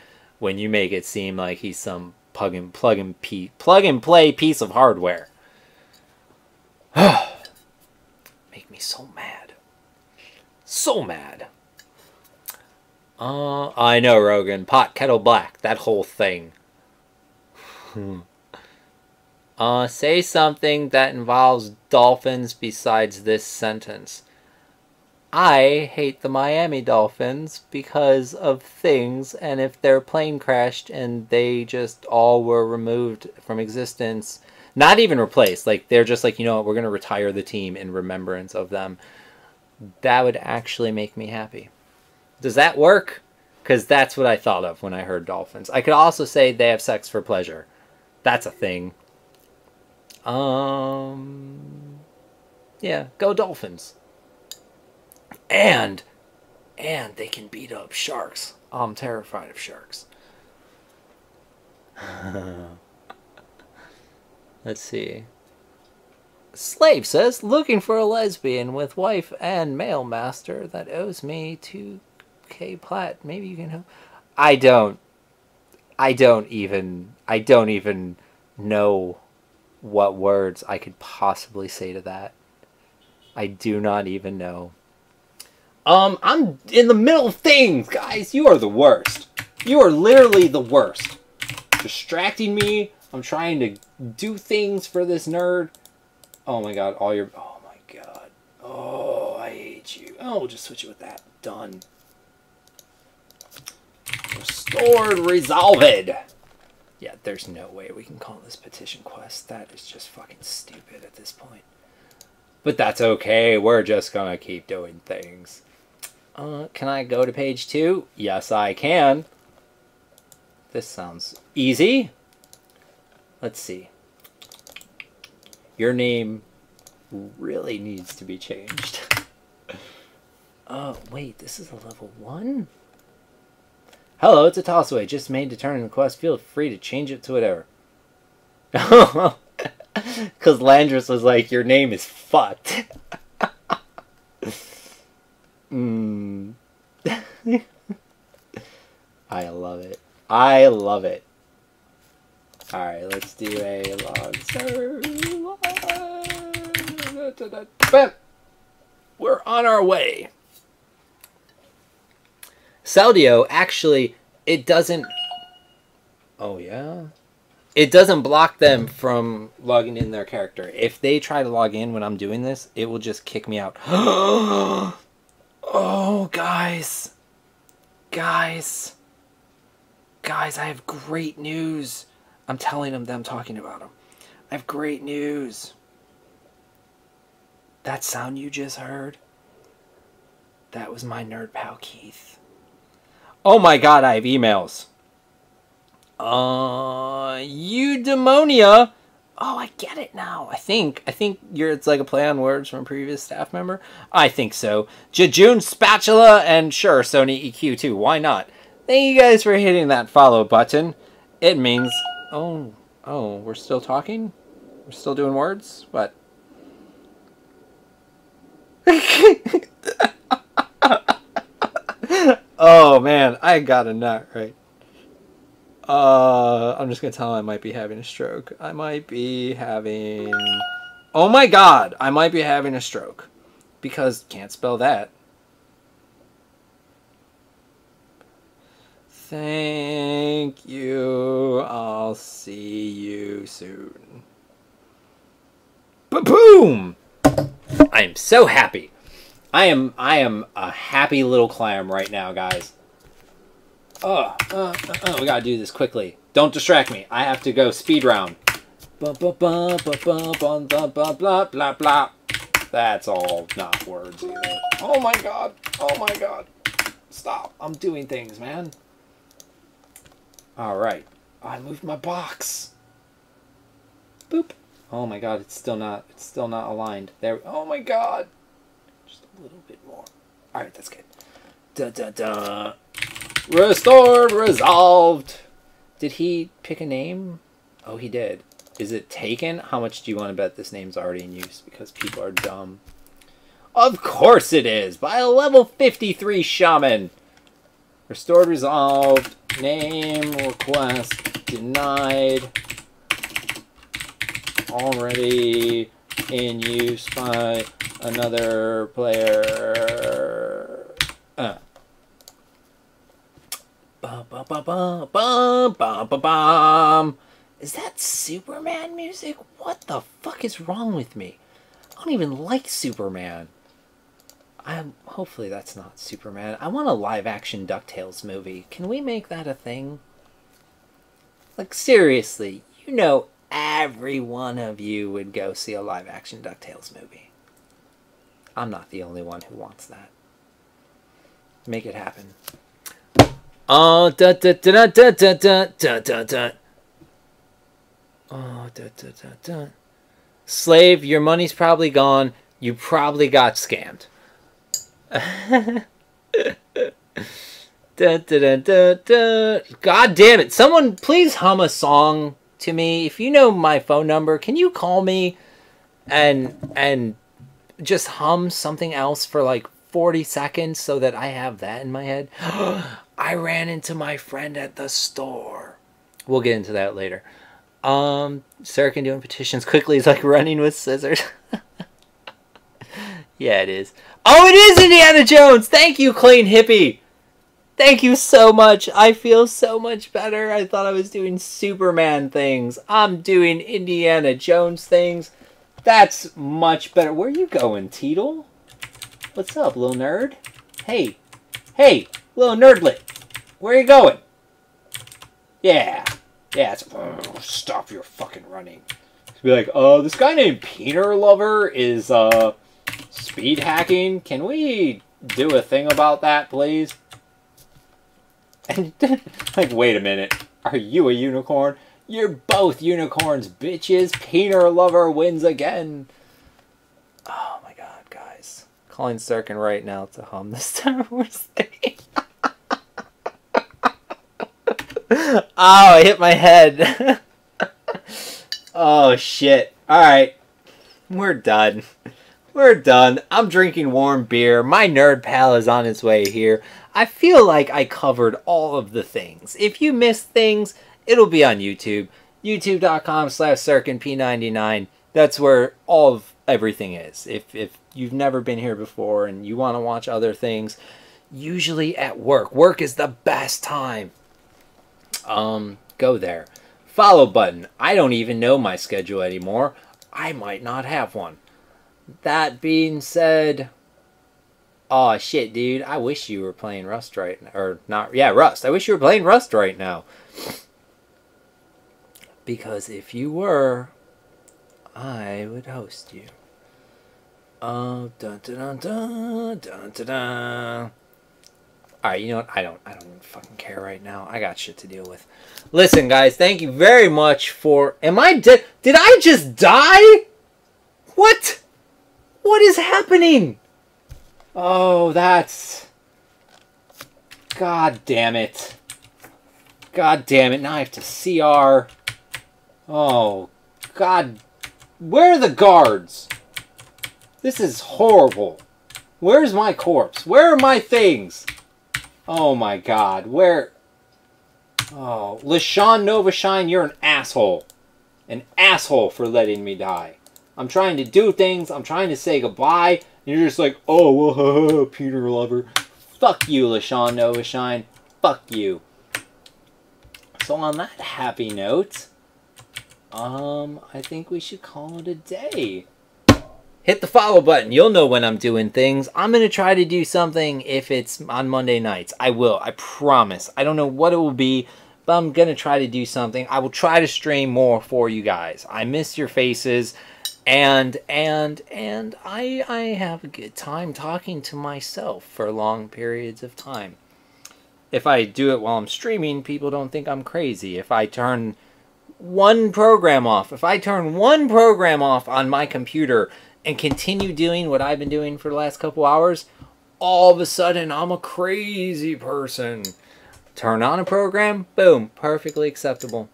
you make it seem like he's some plug and play piece of hardware. Make me so mad. So mad. I know, Rogan. Pot, kettle, black. That whole thing. Say something that involves dolphins besides this sentence. I hate the Miami Dolphins because of things, and if their plane crashed and they just all were removed from existence, not even replaced, like they're just like, you know what, we're going to retire the team in remembrance of them, that would actually make me happy. Does that work? Because that's what I thought of when I heard Dolphins. I could also say they have sex for pleasure. That's a thing. Yeah, go Dolphins. And they can beat up sharks. I'm terrified of sharks. Let's see. Slave says, looking for a lesbian with wife and male master that owes me 2K plat. Maybe you can help. I don't even know what words I could possibly say to that. I do not even know. I'm in the middle of things, guys. You are the worst. You are literally the worst. Distracting me. I'm trying to do things for this nerd. Oh my god, oh my god. Oh, I hate you. Oh, we'll just switch it with that. Done. Restored, resolved. Yeah, there's no way we can call this petition quest. That is just fucking stupid at this point. But that's okay. We're just gonna keep doing things. Can I go to page 2? Yes, I can. This sounds easy. Let's see. Your name really needs to be changed. Wait, this is a level 1? Hello, it's a tossaway. Just made to turn in the quest. Feel free to change it to whatever. Because Landris was like, your name is fucked. I love it. I love it. Alright, let's do a log serve. We're on our way. Saldio, actually, it doesn't... Oh, yeah? It doesn't block them from logging in their character. If they try to log in when I'm doing this, it will just kick me out. Oh, guys. Guys, I have great news. I'm telling them that I'm talking about them. I have great news. That sound you just heard, that was my nerd pal Keith. Oh my god, I have emails. Eudaimonia. Oh, I get it now. I think it's like a play on words from a previous staff member. I think so. Jejune Spatula and sure, Sony EQ too. Why not? Thank you guys for hitting that follow button. It means... Oh, we're still talking? We're still doing words? What? Oh, man. I got a nut, right? I'm just going to tell him I might be having a stroke. I might be having... Oh, my God. I might be having a stroke. Because can't spell that. Thank you. I'll see you soon. Ba-boom! I am so happy. I am a happy little clam right now, guys. We gotta do this quickly. Don't distract me. I have to go speed round. Blah blah blah blah blah blah blah blah blah blah. That's all not words either. Oh my god. Oh my god. Stop. I'm doing things, man. Alright. I moved my box. Boop. Oh my god, it's still not aligned. There. Oh my god. Just a little bit more. Alright, that's good. Da da da. Restored, resolved. Did he pick a name? Oh, he did. Is it taken? How much do you want to bet this name's already in use? Because people are dumb. Of course it is! By a level 53 shaman. Restored, resolved. Name, request, denied. Already in use by another player. Is that Superman music? What the fuck is wrong with me? I don't even like Superman. Hopefully that's not Superman. I want a live-action DuckTales movie. Can we make that a thing? Like, seriously, you know every one of you would go see a live-action DuckTales movie. I'm not the only one who wants that. Make it happen. Oh, da da da da da da da da da. Oh, da da da da. Slave, your money's probably gone. You probably got scammed. Da, da, da, da, da. God damn it. Someone please hum a song to me. If you know my phone number, can you call me and just hum something else for like 40 seconds so that I have that in my head? I ran into my friend at the store. We'll get into that later. Sirkin doing petitions quickly is like running with scissors. Yeah, it is. Oh, it is Indiana Jones! Thank you, Clean Hippie! Thank you so much. I feel so much better. I thought I was doing Superman things. I'm doing Indiana Jones things. That's much better. Where are you going, Teetle? What's up, little nerd? Hey. Hey, little nerdlet. Where are you going? Yeah. Yeah, it's stop your fucking running. Be like, this guy named Peter Lover is speed hacking. Can we do a thing about that, please? And like, wait a minute. Are you a unicorn? You're both unicorns, bitches. Peter Lover wins again. Oh my god, guys. Calling Starkin right now to hum the Star Wars thing. Oh, I hit my head. Oh, shit. Alright. We're done. We're done. I'm drinking warm beer. My nerd pal is on his way here. I feel like I covered all of the things. If you missed things, it'll be on YouTube. YouTube.com/SirkinP99. That's where all of everything is. If you've never been here before and you want to watch other things, usually at work. Work is the best time. Go there. Follow button. I don't even know my schedule anymore. I might not have one. That being said, oh shit, dude, I wish you were playing Rust right now. Or not, yeah, Rust. I wish you were playing Rust right now. Because if you were, I would host you. Oh, dun dun dun dun dun dun dun. Alright, you know what? I don't even fucking care right now. I got shit to deal with. Listen, guys, thank you very much for... Am I dead? Did I just die? What? What is happening? Oh, that's... God damn it. God damn it. Now I have to CR. Oh, God. Where are the guards? This is horrible. Where's my corpse? Where are my things? Oh my god, where... Oh, LaShawn Novashine, you're an asshole. An asshole for letting me die. I'm trying to do things, I'm trying to say goodbye, and you're just like, oh, well, Peter Lover. Fuck you, LaShawn Novashine. Fuck you. So on that happy note, I think we should call it a day. Hit the follow button. You'll know when I'm doing things. I'm going to try to do something if it's on Monday nights. I will. I promise. I don't know what it will be, but I'm going to try to do something. I will try to stream more for you guys. I miss your faces, and I have a good time talking to myself for long periods of time. If I do it while I'm streaming, people don't think I'm crazy. If I turn one program off, on my computer and continue doing what I've been doing for the last couple hours, all of a sudden I'm a crazy person. Turn on a program, boom, perfectly acceptable.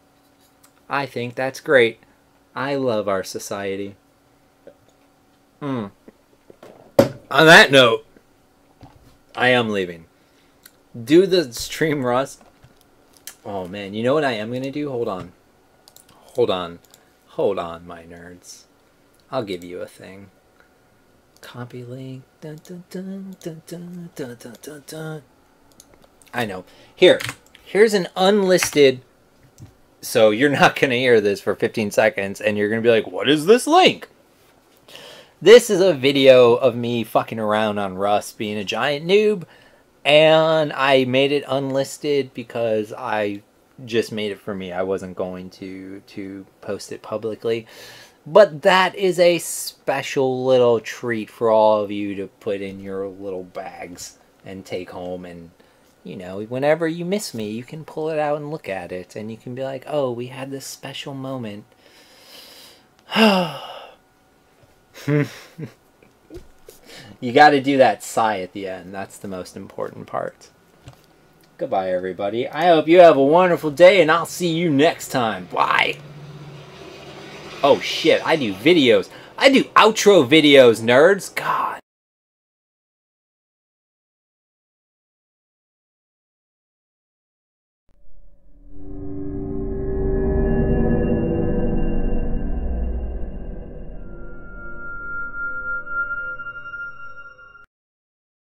I think that's great. I love our society. On that note, I am leaving. Do the stream Rust. Oh man, you know what I am going to do? Hold on. Hold on, my nerds. I'll give you a thing. Copy link. Dun, dun, dun, dun, dun, dun, dun, dun, dun. I know. Here's an unlisted. So you're not going to hear this for 15 seconds, and you're going to be like, what is this link? This is a video of me fucking around on Rust, being a giant noob, and I made it unlisted because I just made it for me. I wasn't going to post it publicly. But that is a special little treat for all of you to put in your little bags and take home. And, you know, whenever you miss me, you can pull it out and look at it. And you can be like, oh, we had this special moment. You got to do that sigh at the end. That's the most important part. Goodbye, everybody. I hope you have a wonderful day, and I'll see you next time. Bye. Oh, shit. I do videos. I do outro videos, nerds. God.